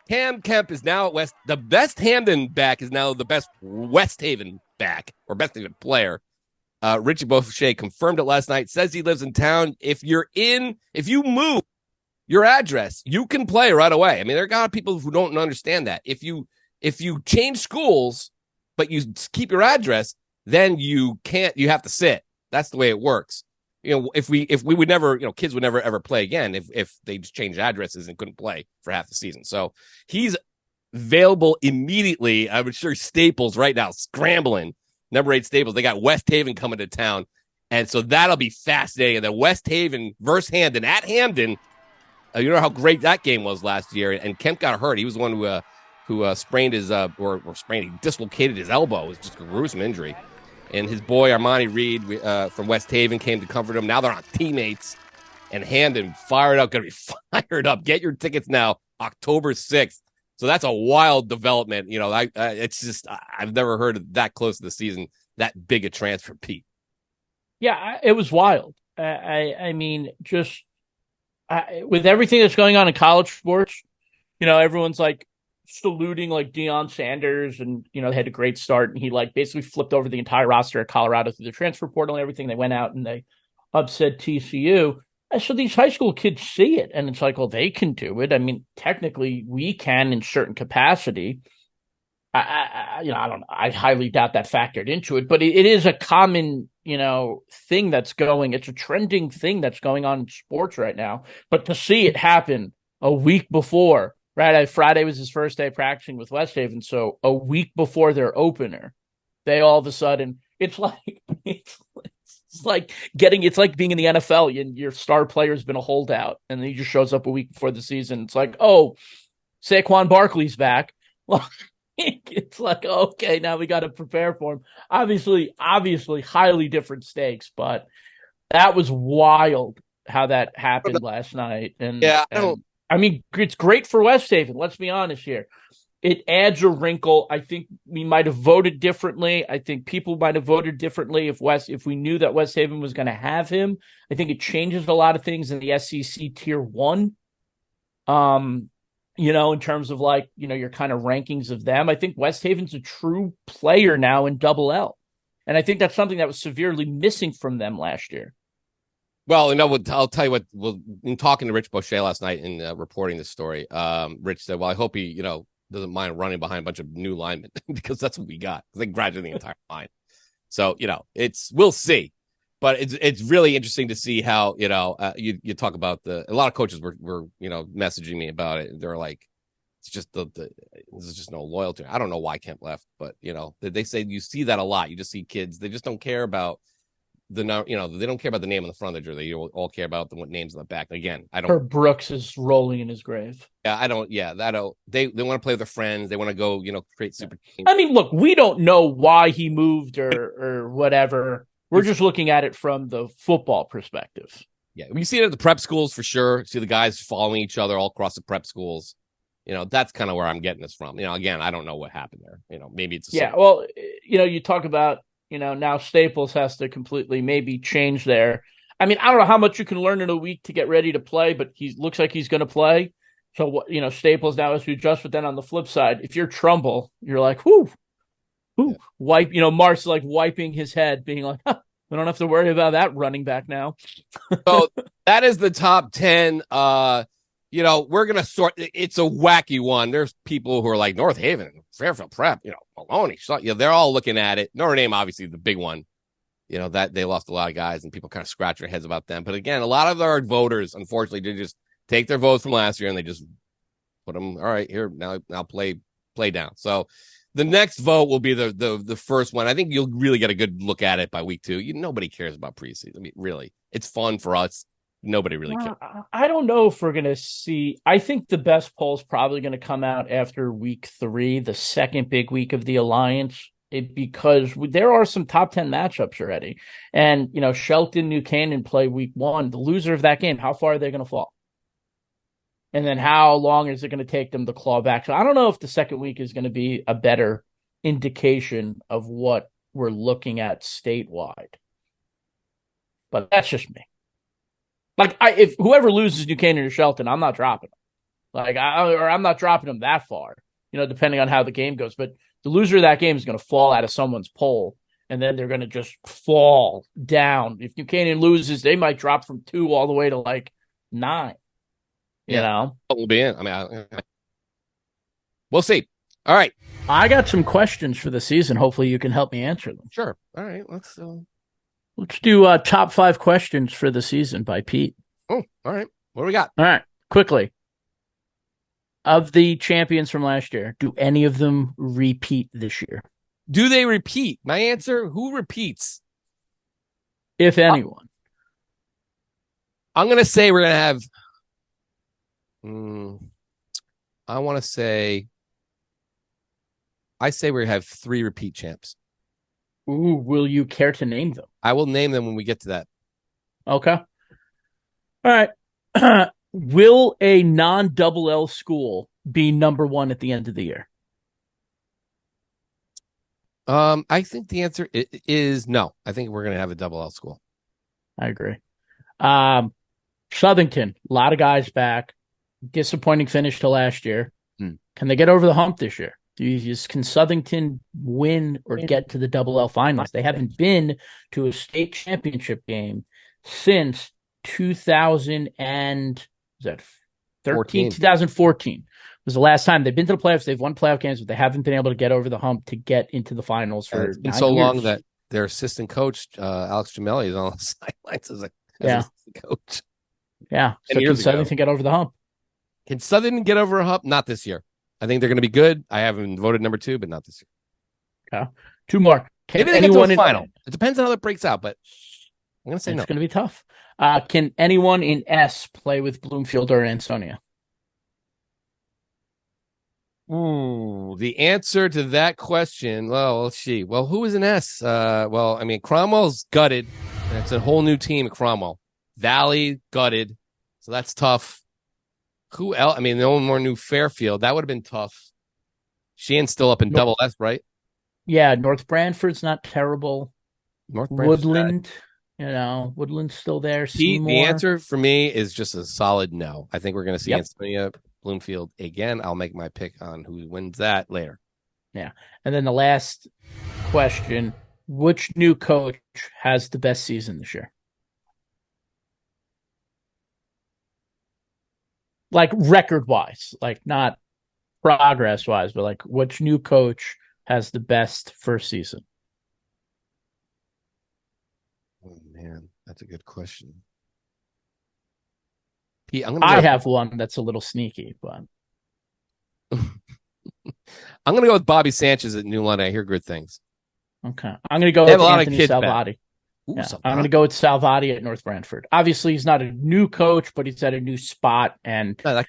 Cam Kemp is now at West. The best Hamden back is now the best West Haven back or best Haven player. Richie Beauchet confirmed it last night. Says he lives in town. If you move your address, you can play right away. There are a lot of people who don't understand that. If you change schools, but you keep your address, then you can't. You have to sit. That's the way it works. If we would never, kids would never ever play again if they just changed addresses and couldn't play for half the season. So he's available immediately. I'm sure Staples right now scrambling. Number 8 Staples. They got West Haven coming to town, and so that'll be fascinating. And then West Haven versus Hamden at Hamden. You know how great that game was last year. And Kemp got hurt. He was the one who sprained his he dislocated his elbow. It was just a gruesome injury. And his boy, Armani Reed from West Haven, came to comfort him. Now they're on teammates. And Hamden fired up, going to be fired up. Get your tickets now, October 6th. So that's a wild development. It's just, I've never heard of that close to the season, that big a transfer, Pete. Yeah, it was wild. With everything that's going on in college sports, everyone's saluting Deion Sanders, and they had a great start, and he basically flipped over the entire roster of Colorado through the transfer portal and everything. They went out and they upset TCU. So these high school kids see it, and it's well, they can do it. Technically we can in certain capacity. I don't know. I highly doubt that factored into it, but it is a common thing that's going. It's a trending thing that's going on in sports right now. But to see it happen a week before. Right, Friday was his first day practicing with West Haven, so a week before their opener, they all of a sudden it's like being in the NFL and your star player's been a holdout, and then he just shows up a week before the season. It's Saquon Barkley's back. It's okay, now we got to prepare for him. Obviously, highly different stakes, but that was wild how that happened last night. And yeah, it's great for West Haven. Let's be honest here. It adds a wrinkle. I think we might have voted differently. I think people might have voted differently if we knew that West Haven was going to have him. I think it changes a lot of things in the SEC Tier 1. In terms of your kind of rankings of them. I think West Haven's a true player now in Double L. And I think that's something that was severely missing from them last year. Well, I'll tell you what. In talking to Rich Beauchet last night and reporting this story, Rich said, "Well, I hope he, doesn't mind running behind a bunch of new linemen because that's what we got. Because they graduated the entire line. So we'll see, but it's really interesting to see how you talk about a lot of coaches were messaging me about it. They're like, it's just there's just no loyalty. I don't know why Kemp left, but they say you see that a lot. You just see kids. They just don't care about. They don't care about the name on the front of the jersey. They all care about what names on the back. Again, I don't. Herb Brooks is rolling in his grave. Yeah, I don't. Yeah, they want to play with their friends. They want to go, create super teams. Look, we don't know why he moved or whatever. We're just looking at it from the football perspective. Yeah, we see it at the prep schools for sure. See the guys following each other all across the prep schools. That's kind of where I'm getting this from. Again, I don't know what happened there. Maybe it's well, you talk about. Now Staples has to completely maybe change there. I don't know how much you can learn in a week to get ready to play, but he looks like he's going to play. So, Staples now has to adjust. But then on the flip side, if you're Trumbull, you're like, whew, Ooh, Mark's like wiping his head, being like, huh, we don't have to worry about that running back now. So that is the top 10. We're going to sort. It's a wacky one. There's people who are like North Haven, Fairfield Prep, Maloney. They're all looking at it. Notre Dame, obviously, the big one. That they lost a lot of guys and people kind of scratch their heads about them. But again, a lot of our voters, unfortunately, they just take their votes from last year and they just put them. All right, here now play down. So the next vote will be the first one. I think you'll really get a good look at it by week 2. Nobody cares about preseason. I mean, really, it's fun for us. Nobody really cares. I don't know if we're going to see. I think the best poll is probably going to come out after week 3, the second big week of the Alliance. Because there are some top 10 matchups already. And, Shelton, New Canaan play week 1. The loser of that game, how far are they going to fall? And then how long is it going to take them to claw back? So I don't know if the second week is going to be a better indication of what we're looking at statewide. But that's just me. Like, if whoever loses New Canaan or Shelton, I'm not dropping them. I'm not dropping them that far, depending on how the game goes. But the loser of that game is going to fall out of someone's poll, and then they're going to just fall down. If New Canaan loses, they might drop from 2 all the way to 9. We'll be in. I mean, we'll see. All right. I got some questions for the season. Hopefully, you can help me answer them. Sure. All right. Let's do top 5 questions for the season by Pete. Oh, all right. What do we got? All right. Quickly. Of the champions from last year, do any of them repeat this year? Do they repeat? My answer, who repeats? If anyone. I'm going to say we're going to have... I want to say... I say we have 3 repeat champs. Ooh, will you care to name them? I will name them when we get to that. Okay. All right. Will a non-double L school be number 1 at the end of the year? I think the answer is no. I think we're going to have a double L school. I agree. Southington, a lot of guys back. Disappointing finish to last year. Can they get over the hump this year? Can Southington win or get to the double L finals? They haven't been to a state championship game since 2014 was the last time they've been to the playoffs. They've won playoff games, but they haven't been able to get over the hump to get into the finals for it's been so long that their assistant coach, Alex Gemelli, is on the sidelines as assistant coach. Yeah. So can Southington get over the hump? Can Southern get over a hump? Not this year. I think they're going to be good. I haven't voted number 2, but not this year. Okay. 2 more. Maybe they get to the final. It depends on how it breaks out, but I'm going to say no. It's going to be tough. Can anyone in S play with Bloomfield or Ansonia? Ooh, the answer to that question. Well, let's see. Well, who is an S? Cromwell's gutted. It's a whole new team at Cromwell. Valley gutted. So that's tough. Who else? I mean, no one more knew Fairfield. That would have been tough. Sheehan's still up in double S, right? Yeah, North Brantford's not terrible. Woodland, Woodland's still there. The answer for me is just a solid no. I think we're going to see Ansonia, Bloomfield again. I'll make my pick on who wins that later. Yeah. And then the last question, which new coach has the best season this year? Like record-wise, like not progress-wise, but like which new coach has the best first season? Oh, man, that's a good question. Pete, I have one that's a little sneaky, but... I'm going to go with Bobby Sanchez at New London. I hear good things. Okay. I'm going to go with Anthony Salvati. Ooh, yeah. I'm going to go with Salvati at North Brantford. Obviously, he's not a new coach, but he's at a new spot. And I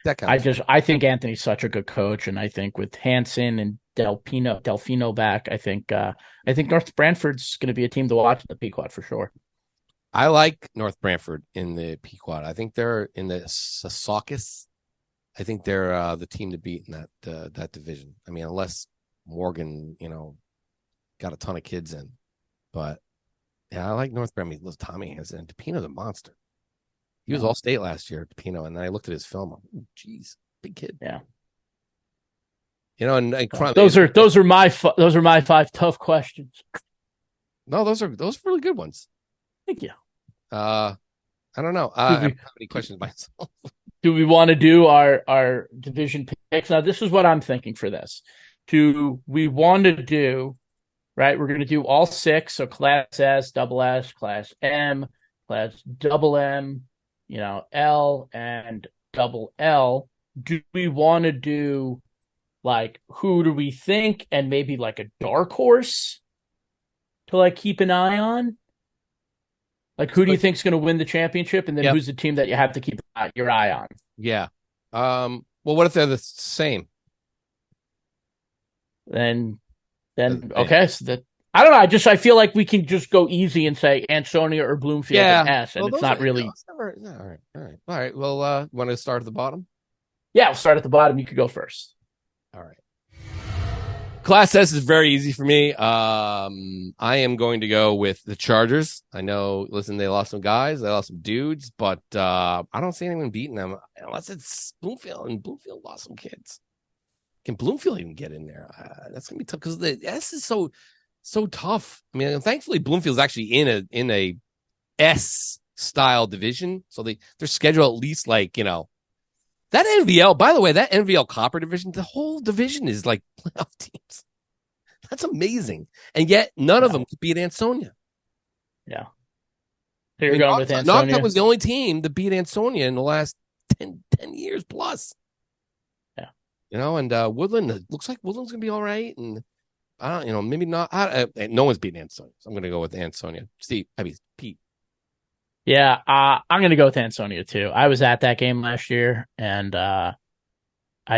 think Anthony's such a good coach. And I think with Hansen and Delfino back, I think North Brantford's going to be a team to watch in the Pequot for sure. I like North Brantford in the Pequot. I think they're in the Saucus. I think they're the team to beat in that division. I mean, unless Morgan, got a ton of kids in, but. Yeah, I like North Brantford. Tommy Hansen and DePino's a monster. He was all state last year, DePino, and then I looked at his film. Oh, geez, big kid. Yeah. And those are my 5 tough questions. No, those are really good ones. Thank you. I don't know. I don't have any questions myself. Do we want to do our division picks? Now, this is what I'm thinking for this. Do we want to do, right? We're going to do all 6. So class S, double S, class M, class double M, L and double L. Do we want to do like who do we think and maybe like a dark horse to like keep an eye on? Like, who do you think is going to win the championship? And then who's the team that you have to keep your eye on? Yeah. Well, what if they're the same? Then okay. So that I don't know. I feel like we can just go easy and say Ansonia or Bloomfield and S, and it's not really. All right. Well, want to start at the bottom? Yeah, we'll start at the bottom. You could go first. All right. Class S is very easy for me. I am going to go with the Chargers. I know, listen, they lost some guys, they lost some dudes, but I don't see anyone beating them unless it's Bloomfield, and Bloomfield lost some kids. Can Bloomfield even get in there? That's gonna be tough because the S is so tough. I mean, thankfully Bloomfield's actually in a S style division, so their schedule at least like that NVL. By the way, that NVL Copper division, the whole division is like playoff teams. That's amazing, and yet none of them could beat Ansonia. Yeah, so you're going with Ansonia. Knocked was the only team to beat Ansonia in the last 10 years plus. And Woodland, it looks like Woodland's going to be all right. And I don't, maybe not. No one's beating Ansonia. So I'm going to go with Ansonia. Pete. Yeah, I'm going to go with Ansonia too. I was at that game last year, and I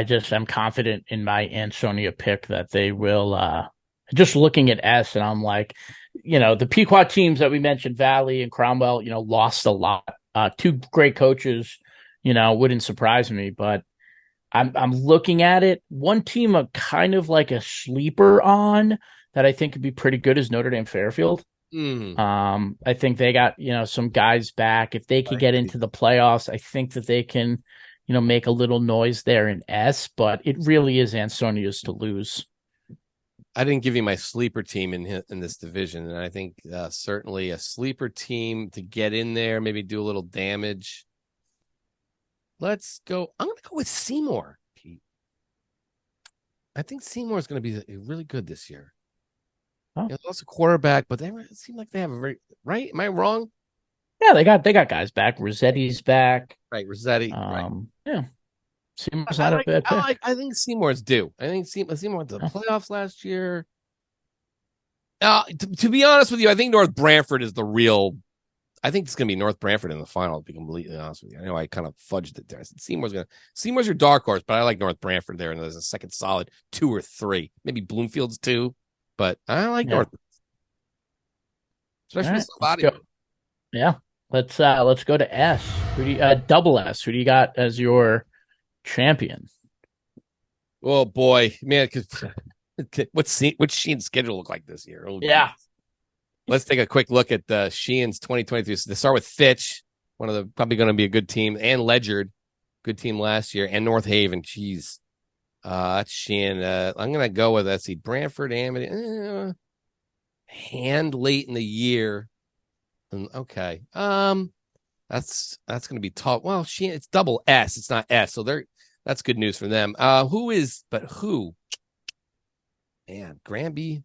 just am confident in my Ansonia pick that they will. Just looking at S, and I'm like, the Pequot teams that we mentioned, Valley and Cromwell, lost a lot. 2 great coaches, wouldn't surprise me, but I'm looking at it. One team I'm kind of like a sleeper on that I think could be pretty good is Notre Dame Fairfield. I think they got, some guys back. If they could get into the playoffs, I think that they can, make a little noise there in S, but it really is Ansonia's to lose. I didn't give you my sleeper team in this division, and I think certainly a sleeper team to get in there, maybe do a little damage. Let's go. I'm going to go with Seymour, Pete. I think Seymour is going to be really good this year. Oh. They lost a quarterback, but it seemed like they have a very right. Am I wrong? Yeah, they got guys back. Rossetti's back. Right, Rossetti. Right. Yeah. Seymour's not a bad pick. I think Seymour's due. I think Seymour went to the playoffs last year. To be honest with you, I think North Branford is the real. I think it's going to be North Branford in the final, to be completely honest with you. I know I kind of fudged it there. I said Seymour's your dark horse, but I like North Branford there, and there's a second solid 2 or 3. Maybe Bloomfield's 2, but I like North. Especially with somebody. Yeah. Let's go to S. Double S. Who do you got as your champion? Oh boy, man! What's Sheen's schedule look like this year? Oh, yeah. Geez. Let's take a quick look at Sheehan's 2023. So they start with Fitch, one of the probably going to be a good team, and Ledyard, good team last year, and North Haven. Jeez, that's Sheehan. I'm going to go with Branford, Amity, Hand late in the year. Okay, that's going to be tough. Well, Sheehan, it's double S, it's not S, so that's good news for them. Who? Man, Granby.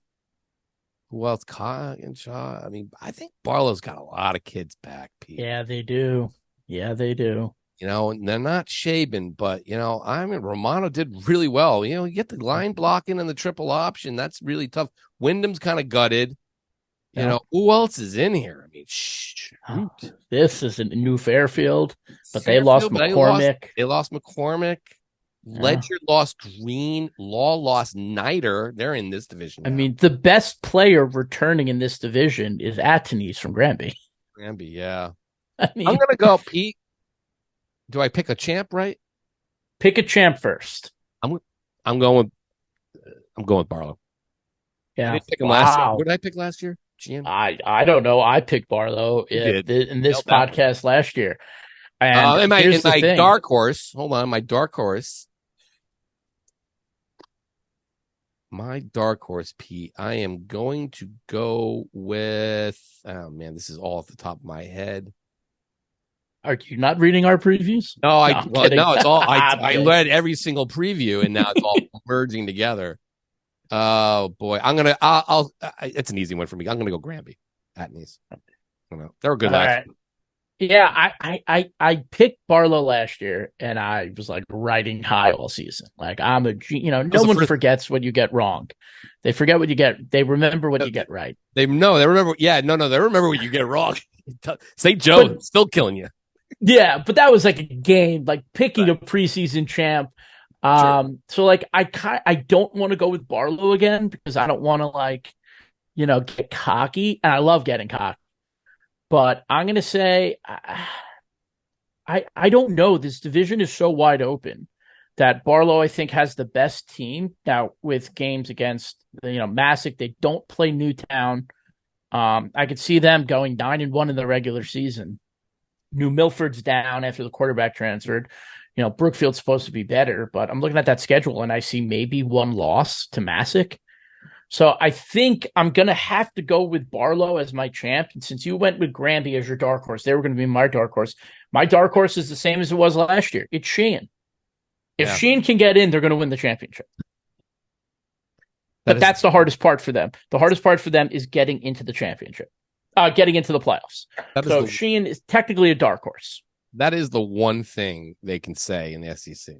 Who else? And Shaw. I mean, I think Barlow's got a lot of kids back, Pete. Yeah, they do. And they're not Shaban, but, Romano did really well. You get the line blocking and the triple option. That's really tough. Wyndham's kind of gutted. Who else is in here? I mean, shoot. This is a new Fairfield, but they lost McCormick. They lost McCormick. Ledyard lost Green. Law lost Niter. They're in this division now. I mean, the best player returning in this division is Atenese from Granby. Yeah. I'm going to go, Pete. Do I pick a champ, right? Pick a champ first. I'm going with Barlow. Yeah. I didn't pick him last year. What did I pick last year? GM? I don't know. I picked Barlow in this podcast last year. And my dark horse. Hold on, my dark horse. My dark horse, Pete. I am going to go with. Oh man, this is all off the top of my head. Are you not reading our previews? No, I'm kidding. no, it's all. I'm I kidding. read every single preview, and now it's all merging together. Oh boy, I'm gonna. It's an easy one for me. I'm gonna go Granby at Nice. I don't know. They were good last. Right. Yeah, I picked Barlow last year, and I was like riding high all season. Like no one forgets what you get wrong. They forget what you get. They remember what you get right. They remember. Yeah, no, they remember what you get wrong. St. Joe still killing you. Yeah, but that was like a game, like picking a preseason champ. Sure. So like I don't want to go with Barlow again because I don't want to get cocky, and I love getting cocky. But I'm going to say, I don't know. This division is so wide open that Barlow, I think, has the best team. Now, with games against, Massac, they don't play Newtown. I could see them going 9-1 in the regular season. New Milford's down after the quarterback transferred. Brookfield's supposed to be better, but I'm looking at that schedule and I see maybe one loss to Massac. So I think I'm going to have to go with Barlow as my champ. And since you went with Granby as your dark horse, they were going to be my dark horse. My dark horse is the same as it was last year. It's Sheehan. If Sheehan can get in, they're going to win the championship. But that's the hardest part for them. The hardest part for them is getting into the championship, getting into the playoffs. So Sheehan is technically a dark horse. That is the one thing they can say in the SEC.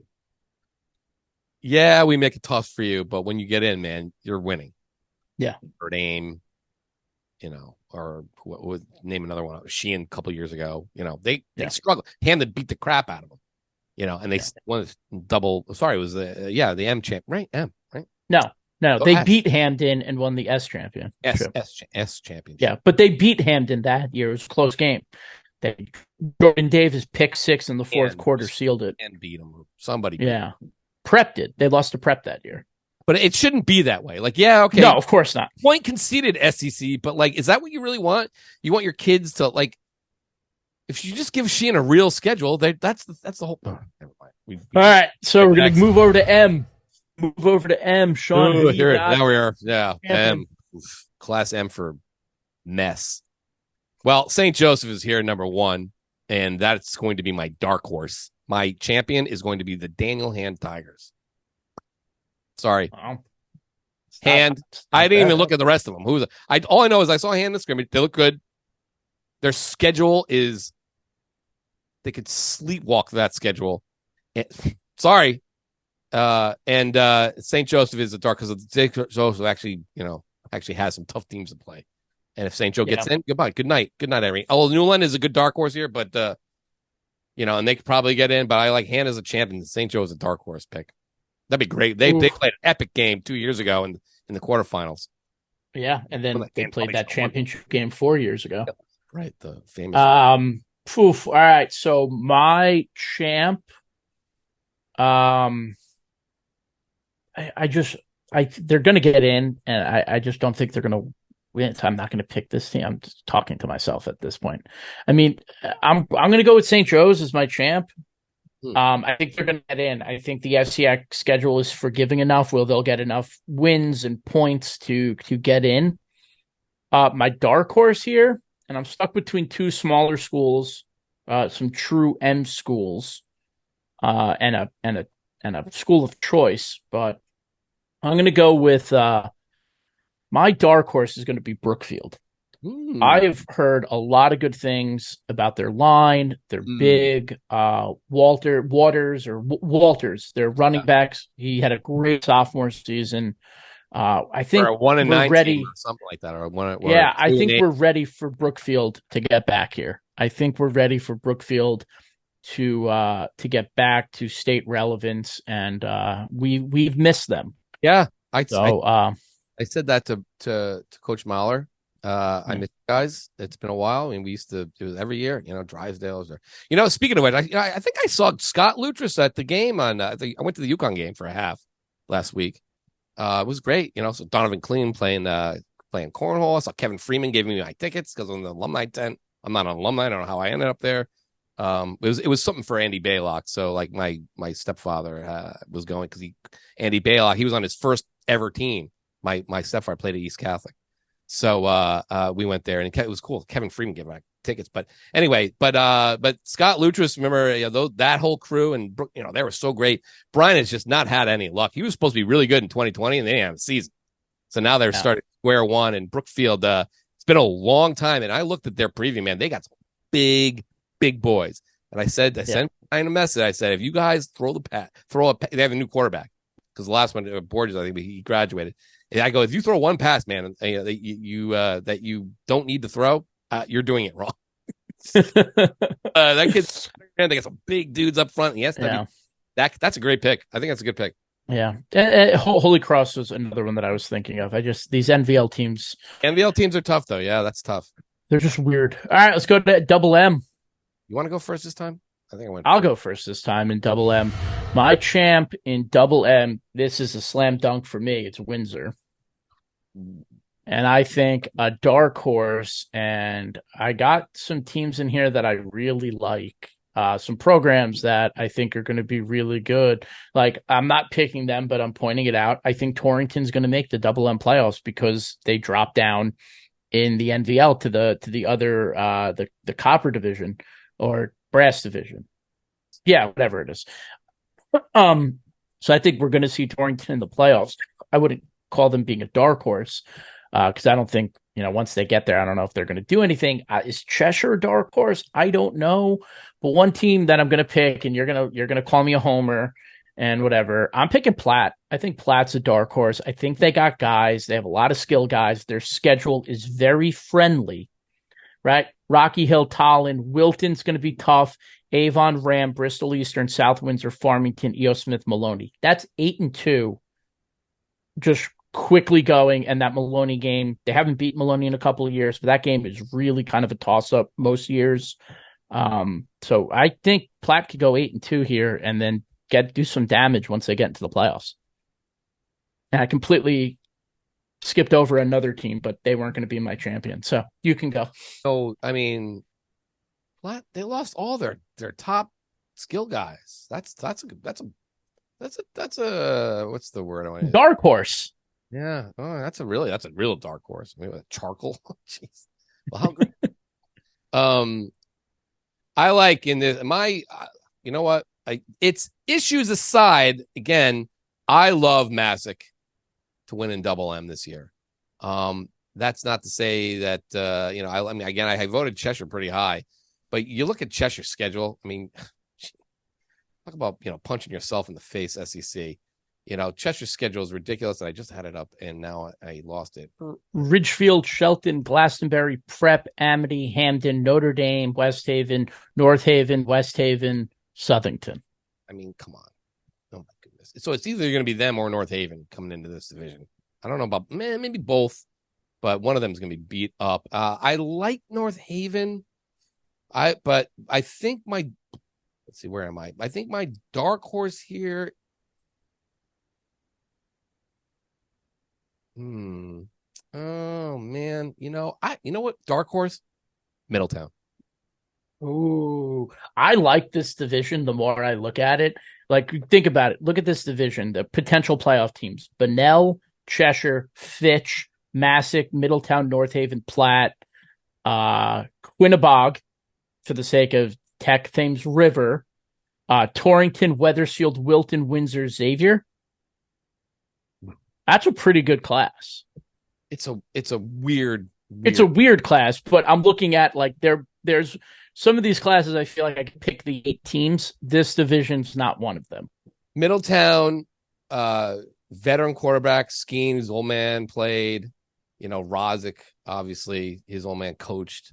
Yeah, we make it tough for you, but when you get in, man, you're winning. Yeah. Or name, or what would name another one? Sheehan a couple years ago. They struggle. Hamden beat the crap out of them. And they won double. Sorry, it was the M champ, right? M, right? No, they beat Hamden and won the S champion. S championship. Yeah, but they beat Hamden that year. It was a close game. Jordan Davis pick 6 in the fourth quarter sealed it and beat them. Somebody, beat them. Prep did. They lost to Prep that year. But it shouldn't be that way. Like, yeah, okay. No, of course not. Point conceded SEC, but is that what you really want? You want your kids to if you just give Sheehan a real schedule, that's the whole. Oh, never mind. All right, so we're gonna move over to M. Sean. Now we are. Yeah, M. Class M for mess. Well, St. Joseph is here, number 1, and that's going to be my dark horse. My champion is going to be the Daniel Hand Tigers. Sorry. Wow. Hand. I didn't even look at the rest of them. All I know is I saw Hand in the scrimmage. They look good. Their schedule is they could sleepwalk that schedule. Sorry. And St. Joseph is a dark because St. Joseph actually has some tough teams to play. And if St. Joe gets in, goodbye. Good night. Good night, Irene. Oh, Newland is a good dark horse here, but and they could probably get in, but I like Han as a champion. St. Joe is a dark horse pick. That'd be great. They played an epic game 2 years ago in the quarterfinals. Yeah, and then they played that championship game 4 years ago. Right, the famous. All right, so my champ. They're going to get in, and I just don't think they're going to win. I'm not going to pick this team. I'm just talking to myself at this point. I mean, I'm going to go with St. Joe's as my champ. I think they're going to get in. I think the FCX schedule is forgiving enough where they'll get enough wins and points to get in. My dark horse here, and I'm stuck between 2 smaller schools, some true M schools, and a school of choice. But I'm going to go with my dark horse is going to be Brookfield. I've heard a lot of good things about their line. They're big. Walters, their running backs. He had a great sophomore season. I think or a 1-9 ready, or something like that. I think we're ready for Brookfield to get back here. I think we're ready for Brookfield to get back to state relevance, and we've missed them. Yeah, I said that to Coach Mahler. I miss you guys. It's been a while. I mean, we used to do it every year, Drysdale's or, speaking of which, I think I saw Scott Lutris at the game I went to the UConn game for a half last week. It was great. So Donovan Clean playing cornhole. I saw Kevin Freeman gave me my tickets because I'm the alumni tent. I'm not an alumni. I don't know how I ended up there. It was something for Andy Baylock. So like my stepfather was going because Andy Baylock, he was on his first ever team. My stepfather played at East Catholic. So we went there, and it was cool. Kevin Freeman gave back tickets. But anyway, but Scott Luttress, remember, that whole crew, and they were so great. Brian has just not had any luck. He was supposed to be really good in 2020, and they didn't have a season. So now they're starting square one. And Brookfield, it's been a long time. And I looked at their preview, man. They got some big boys. And I sent Brian a message. I said, if you guys they have a new quarterback, because the last one, Borges, I think he graduated. And I go, if you throw one pass, man, that you don't need to throw, you're doing it wrong. That kid's, man, they got some big dudes up front. Yes, that's a great pick. I think that's a good pick. Yeah. Holy Cross was another one that I was thinking of. These NVL teams. NVL teams are tough, though. Yeah, that's tough. They're just weird. All right, let's go to Double M. You want to go first this time? I'll go first this time in Double M. My champ in Double M, this is a slam dunk for me. It's Windsor. And I think a dark horse, and I got some teams in here that I really like. Some programs that I think are going to be really good. Like, I'm not picking them, but I'm pointing it out. I think Torrington's going to make the Double M playoffs because they dropped down in the NVL to the other the copper division or brass division. Yeah, whatever it is. So I think we're going to see Torrington in the playoffs. I wouldn't call them being a dark horse because I don't think, once they get there, I don't know if they're going to do anything. Is Cheshire a dark horse? I don't know. But one team that I'm going to pick, and you're gonna call me a homer and whatever, I'm picking Platt. I think Platt's a dark horse. I think they got guys. They have a lot of skill guys. Their schedule is very friendly, right? Rocky Hill, Tolland, Wilton's going to be tough. Avon, Ram, Bristol Eastern, South Windsor, Farmington, E.O. Smith, Maloney. That's 8-2. Just quickly going, and that Maloney game, they haven't beat Maloney in a couple of years, but that game is really kind of a toss-up most years. So I think Platt could go 8-2 here and then do some damage once they get into the playoffs. And I completely skipped over another team, but they weren't going to be my champion. So you can go. So, I mean, Platt, they lost all their top skill guys. That's a what's the word I want to dark horse. Yeah. Oh, that's a real dark horse. Maybe a charcoal. Jeez. Well, how great. I like in this you know what? It's issues aside, again, I love Massac to win in Double M this year. That's not to say that I mean, again, I voted Cheshire pretty high, but you look at Cheshire's schedule. I mean, talk about punching yourself in the face, SEC. Cheshire's schedule is ridiculous, and I just had it up, and now I lost it. Ridgefield, Shelton, Glastonbury, Prep, Amity, Hamden, Notre Dame, West Haven, North Haven, West Haven, Southington. I mean, come on. Oh, my goodness. So it's either going to be them or North Haven coming into this division. I don't know about, maybe both, but one of them is going to be beat up. I like North Haven, but I think let's see, where am I? I think my dark horse here. Oh man, you know what? Dark horse, Middletown. Ooh, I like this division the more I look at it. Like, think about it. Look at this division, the potential playoff teams: Bunnell, Cheshire, Fitch, Massac, Middletown, North Haven, Platt, Quinnebog, for the sake of Tech, Thames River, Torrington, Wethersfield, Wilton, Windsor, Xavier. That's a pretty good class. It's a weird. It's a weird class, but I'm looking at like there's some of these classes I feel like I could pick the 8 teams. This division's not one of them. Middletown, veteran quarterback, Skeen, his old man played. Rozic, obviously, his old man coached.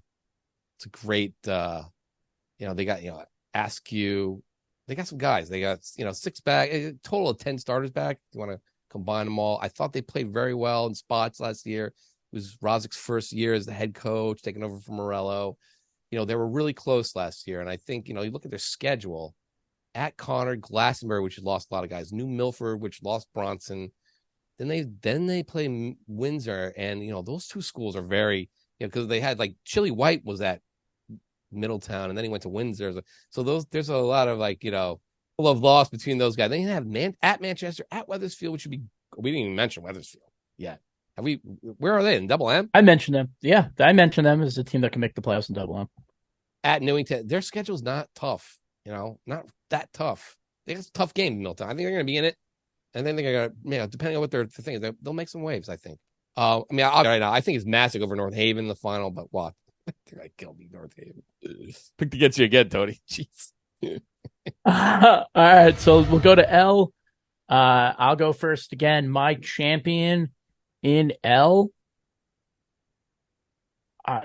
It's a great they got Askew. They got some guys. They got 6 back, a total of 10 starters back. You want to combine them all. I thought they played very well in spots last year. It was Rozic's first year as the head coach, taking over from Morello. They were really close last year. And I think, you look at their schedule at Connor, Glastonbury, which lost a lot of guys, New Milford, which lost Bronson. Then they play Windsor. And, those two schools are very, because they had Chili White was at Middletown and then he went to Windsor. So there's a lot of love lost between those guys. They have at Manchester, at Wethersfield, which would be We didn't even mention Weathersfield yet. Have we? Where are they in Double M? I mentioned them. Yeah, I mentioned them as a team that can make the playoffs in Double M. At Newington, their schedule's not tough. Not that tough. They got a tough game in Milton. I think they're going to be in it, and then they're going to, depending on what their thing is, they'll make some waves. I think. Right now, I think it's massive over North Haven in the final, but what? They're going to kill me, North Haven. Picked against you again, Tony. Jeez. All right, so we'll go to L. I'll go first again. My champion in L.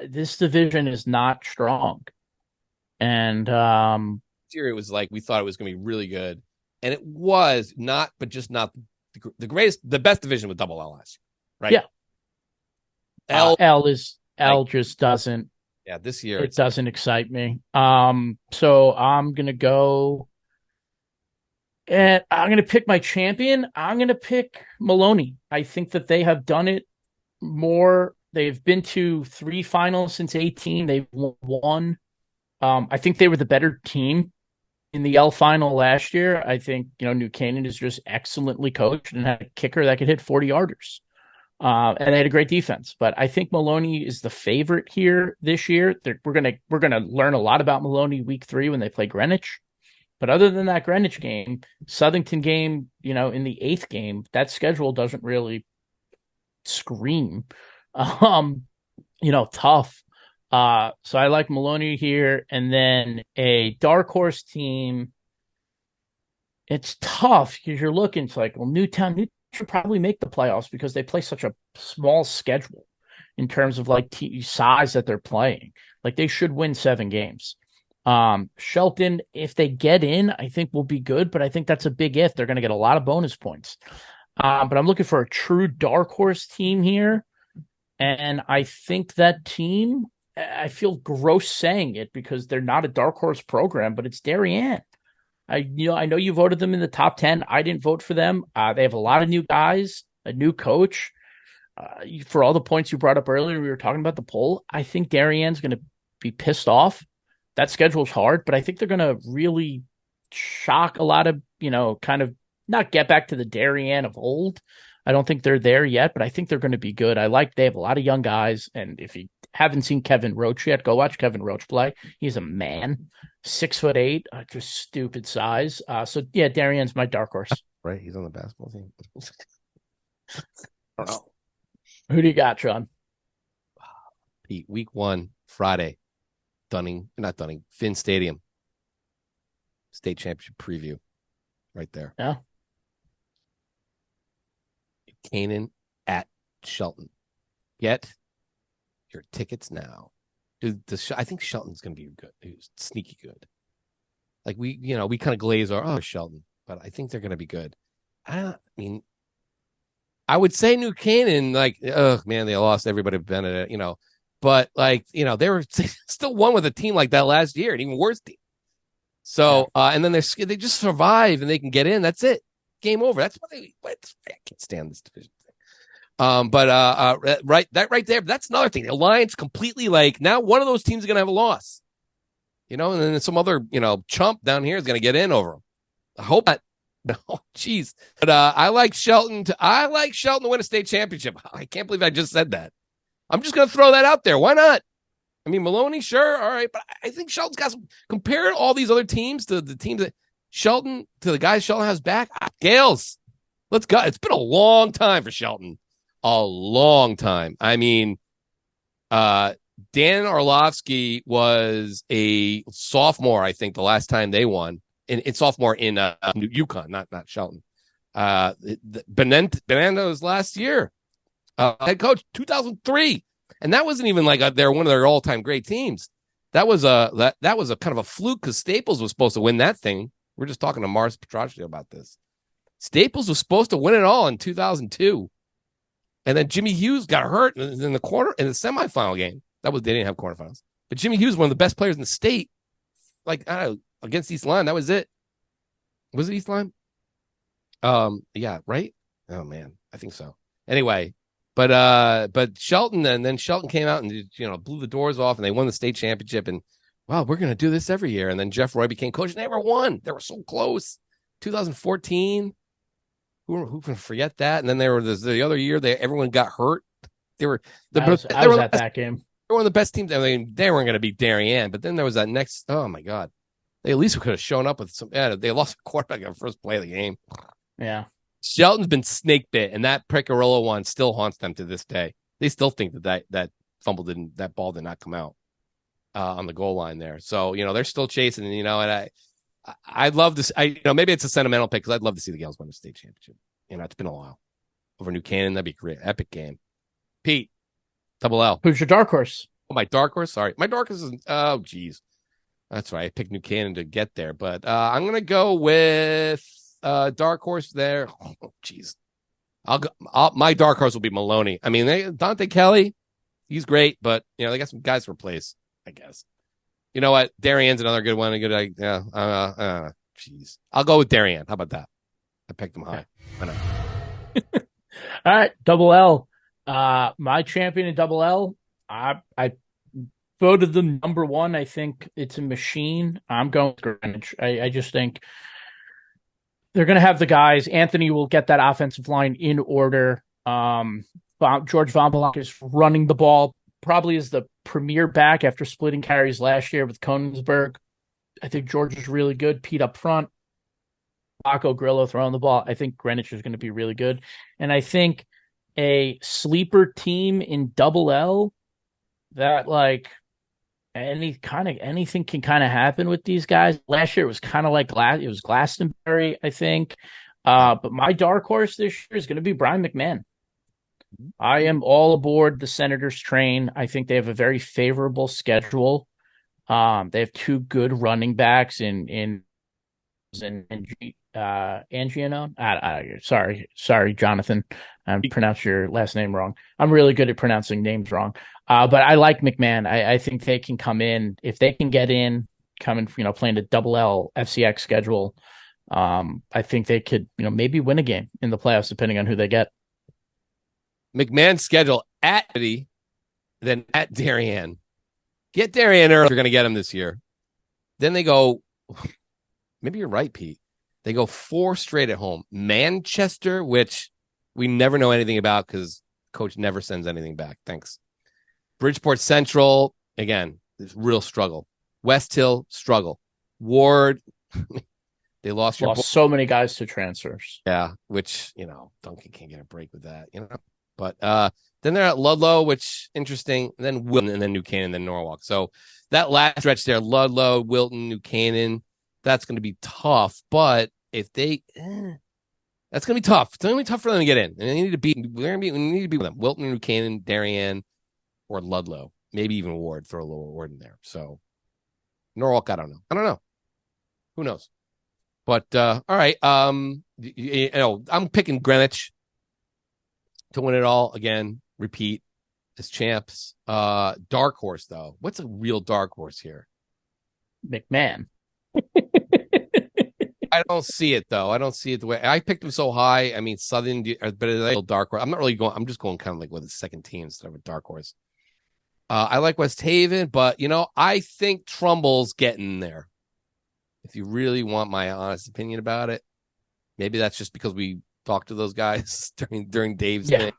This division is not strong, and year it was like we thought it was going to be really good, and it was not, but just not the greatest. The best division with Double L last year, right? Yeah. L just doesn't. Yeah, this year it doesn't excite me. So I'm gonna go, and I'm gonna pick my champion. I'm gonna pick Maloney. I think that they have done it more. They've been to 3 finals since 18. They've won. I think they were the better team in the L final last year. I think, New Canaan is just excellently coached and had a kicker that could hit 40-yarders. And they had a great defense. But I think Maloney is the favorite here this year. We're gonna learn a lot about Maloney week 3 when they play Greenwich. But other than that Greenwich game, Southington game, in the 8th game, that schedule doesn't really scream tough. So I like Maloney here, and then a dark horse team. It's tough because you're looking. It's like, well, Newtown should probably make the playoffs because they play such a small schedule in terms of like size that they're playing. Like they should win 7 games. Shelton, if they get in, I think will be good, but I think that's a big if. They're going to get a lot of bonus points. But I'm looking for a true dark horse team here. And I think that team, I feel gross saying it because they're not a dark horse program, but it's Darien. I know you voted them in the top 10. I didn't vote for them. They have a lot of new guys, a new coach. For all the points you brought up earlier, we were talking about the poll. I think Darien's going to be pissed off. That schedule's hard, but I think they're going to really shock a lot of, kind of not get back to the Darien of old. I don't think they're there yet, but I think they're going to be good. They have a lot of young guys, and if you haven't seen Kevin Roach yet, go watch Kevin Roach play. He's a man, 6'8", just stupid size. So yeah, Darien's my dark horse. Right, he's on the basketball team. I don't know. Who do you got, Sean? Pete, week 1, Friday, Finn Stadium, state championship preview, right there. Yeah. Canaan at Shelton. Get your tickets now. Dude, I think Shelton's going to be good. He's sneaky good. Like we kind of glaze Shelton, but I think they're going to be good. I would say New Canaan, they lost everybody but Benedict, but they were still won with a team like that last year, an even worse team. So, and then they just survive and they can get in. That's it. Game over. That's what I can't stand this division thing. Right there. That's another thing. The Alliance completely now one of those teams is going to have a loss, and then some other, chump down here is going to get in over them. I hope not. No, geez. But I like Shelton to win a state championship. I can't believe I just said that. I'm just going to throw that out there. Why not? I mean, Maloney, sure. All right. But I think Shelton's got some, compared to all these other teams to the teams that Shelton, to the guys Shelton has back. Gales, let's go. It's been a long time for Shelton. A long time. I mean, Dan Orlovsky was a sophomore, I think, the last time they won. In sophomore in UConn, not Shelton. Benendo's last year. Head coach, 2003. And that wasn't even they're one of their all-time great teams. That was a kind of a fluke because Staples was supposed to win that thing. We're just talking to Mars Petrocchio about this. Staples was supposed to win it all in 2002. And then Jimmy Hughes got hurt in the semifinal game. They didn't have quarterfinals. But Jimmy Hughes, one of the best players in the state, against East Lyme. That was it. Was it East Lyme? Yeah, right? Oh man, I think so. Anyway, but Shelton, and then Shelton came out and blew the doors off, and they won the state championship. And wow, we're gonna do this every year. And then Jeff Roy became coach, and they never won. They were so close. 2014. Who can forget that? And then there were the other year everyone got hurt. They were I was at that game. They were one of the best teams. I mean, they weren't going to beat Darien, but then there was that next. Oh my God, they at least could have shown up with some. Yeah, they lost a quarterback on the first play of the game. Yeah, Shelton's been snake bit, and that Pecorolo one still haunts them to this day. They still think that that ball did not come out on the goal line there. So they're still chasing, and I'd love to. Maybe it's a sentimental pick because I'd love to see the Gales win the state championship. It's been a while over New Canaan. That'd be great, epic game. Pete, double L. Who's your dark horse? Oh, my dark horse. Sorry, my dark horse is. Oh, geez, that's right. I picked New Canaan to get there, but I'm gonna go with dark horse there. Oh, geez, my dark horse will be Maloney. I mean, Dante Kelly, he's great, but they got some guys to replace, I guess. You know what? Darien's another good one. Jeez. I'll go with Darien. How about that? I picked him high. I know. All right, double L. My champion in double L, I voted them number one. I think it's a machine. I'm going with Greenwich. I just think they're going to have the guys. Anthony will get that offensive line in order. George Von Blanc is running the ball. Probably is the premier back after splitting carries last year with Konigsberg. I think George is really good. Pete up front. Paco Grillo throwing the ball. I think Greenwich is going to be really good. And I think a sleeper team in double L that anything can kind of happen with these guys. Last year it was kind of like it was Glastonbury, I think. But my dark horse this year is going to be Brian McMahon. I am all aboard the Senators train. I think they have a very favorable schedule. They have two good running backs in Angiano. Sorry, Jonathan. I pronounced your last name wrong. I'm really good at pronouncing names wrong. But I like McMahon. I think they can come in if they can get in, playing a double L FCX schedule. I think they could, maybe win a game in the playoffs depending on who they get. McMahon's schedule at Eddie, then at Darien. Get Darien early. You're going to get him this year. Then they go, maybe you're right, Pete. They go 4 straight at home. Manchester, which we never know anything about because coach never sends anything back. Thanks. Bridgeport Central, again, there's real struggle. West Hill, struggle. Ward, they lost so many guys to transfers. Yeah, which, Duncan can't get a break with that, But then they're at Ludlow, which interesting. And then Wilton, and then New Canaan, then Norwalk. So that last stretch there, Ludlow, Wilton, New Canaan, that's going to be tough. But if they, that's going to be tough. It's going to be tough for them to get in. And they need to beat. We need to beat them. Wilton, New Canaan, Darien, or Ludlow. Maybe even Ward. Throw a little Ward in there. So Norwalk, I don't know. Who knows? But all right. I'm picking Greenwich to win it all again, repeat as champs. Dark horse, though. What's a real dark horse here? McMahon. I don't see it, though. I don't see it the way I picked him so high. I mean, Southern, but it's a real dark horse. I'm not really going. I'm just going kind of like with a second team instead of a dark horse. I like West Haven, but I think Trumbull's getting there. If you really want my honest opinion about it, maybe that's just because we talked to those guys during Dave's thing.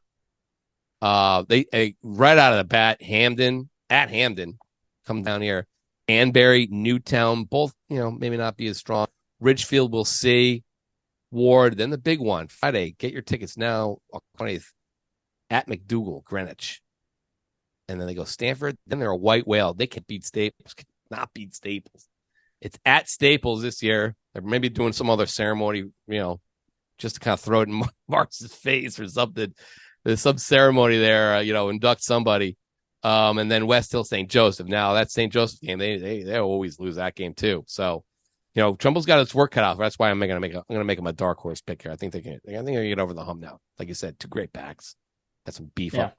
They right out of the bat, Hamden come down here. Anbury, Newtown, both maybe not be as strong. Ridgefield, we'll see. Ward, then the big one Friday. Get your tickets now, 20th at McDougal, Greenwich, and then they go Stanford. Then they're a white whale. They can beat Staples. Cannot beat Staples. It's at Staples this year. They're maybe doing some other ceremony, just to kind of throw it in Mark's face or something. There's some ceremony there, induct somebody. And then West Hill, St. Joseph. Now that St. Joseph game, they always lose that game too. So, Trumbull's got its work cut out. That's why I'm going to make him a dark horse pick here. I think they're going to get over the hump now. Like you said, 2 great backs. Got some beef up.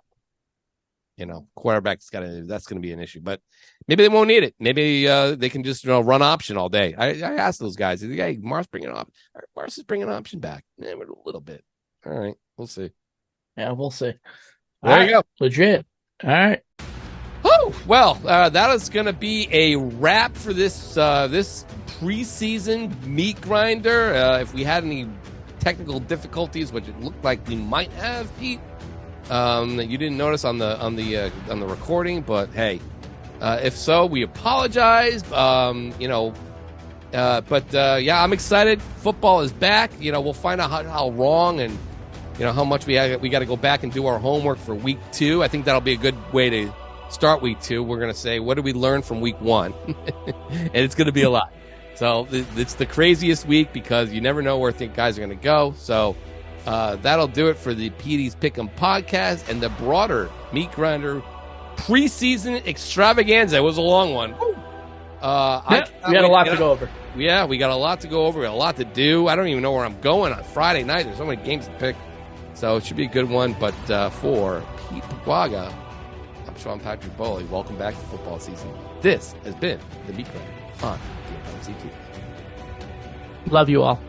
Quarterback's that's going to be an issue, but maybe they won't need it. Maybe they can just run option all day. I asked those guys, hey, Mars is bringing option back. A little bit. All right, we'll see. Yeah, we'll see. There you go. Legit. All right. Oh well, that is going to be a wrap for this preseason meat grinder. If we had any technical difficulties, which it looked like we might have, Pete. That you didn't notice on the recording, but hey, if so, we apologize. But I'm excited. Football is back. We'll find out how wrong and how much we got to go back and do our homework for week 2. I think that'll be a good way to start week 2. We're going to say, what did we learn from week 1? And it's going to be a lot. So it's the craziest week because you never know where guys are going to go. So that'll do it for the PD's Pick'em podcast and the broader Meat Grinder preseason extravaganza. It was a long one. We had a lot to go over. Yeah, we got a lot to go over. We got a lot to do. I don't even know where I'm going on Friday night. There's so many games to pick. So it should be a good one. But for Pete Paguaga, I'm Sean Patrick Bowley. Welcome back to football season. This has been the Meat Grinder on GameTimeCT. Love you all.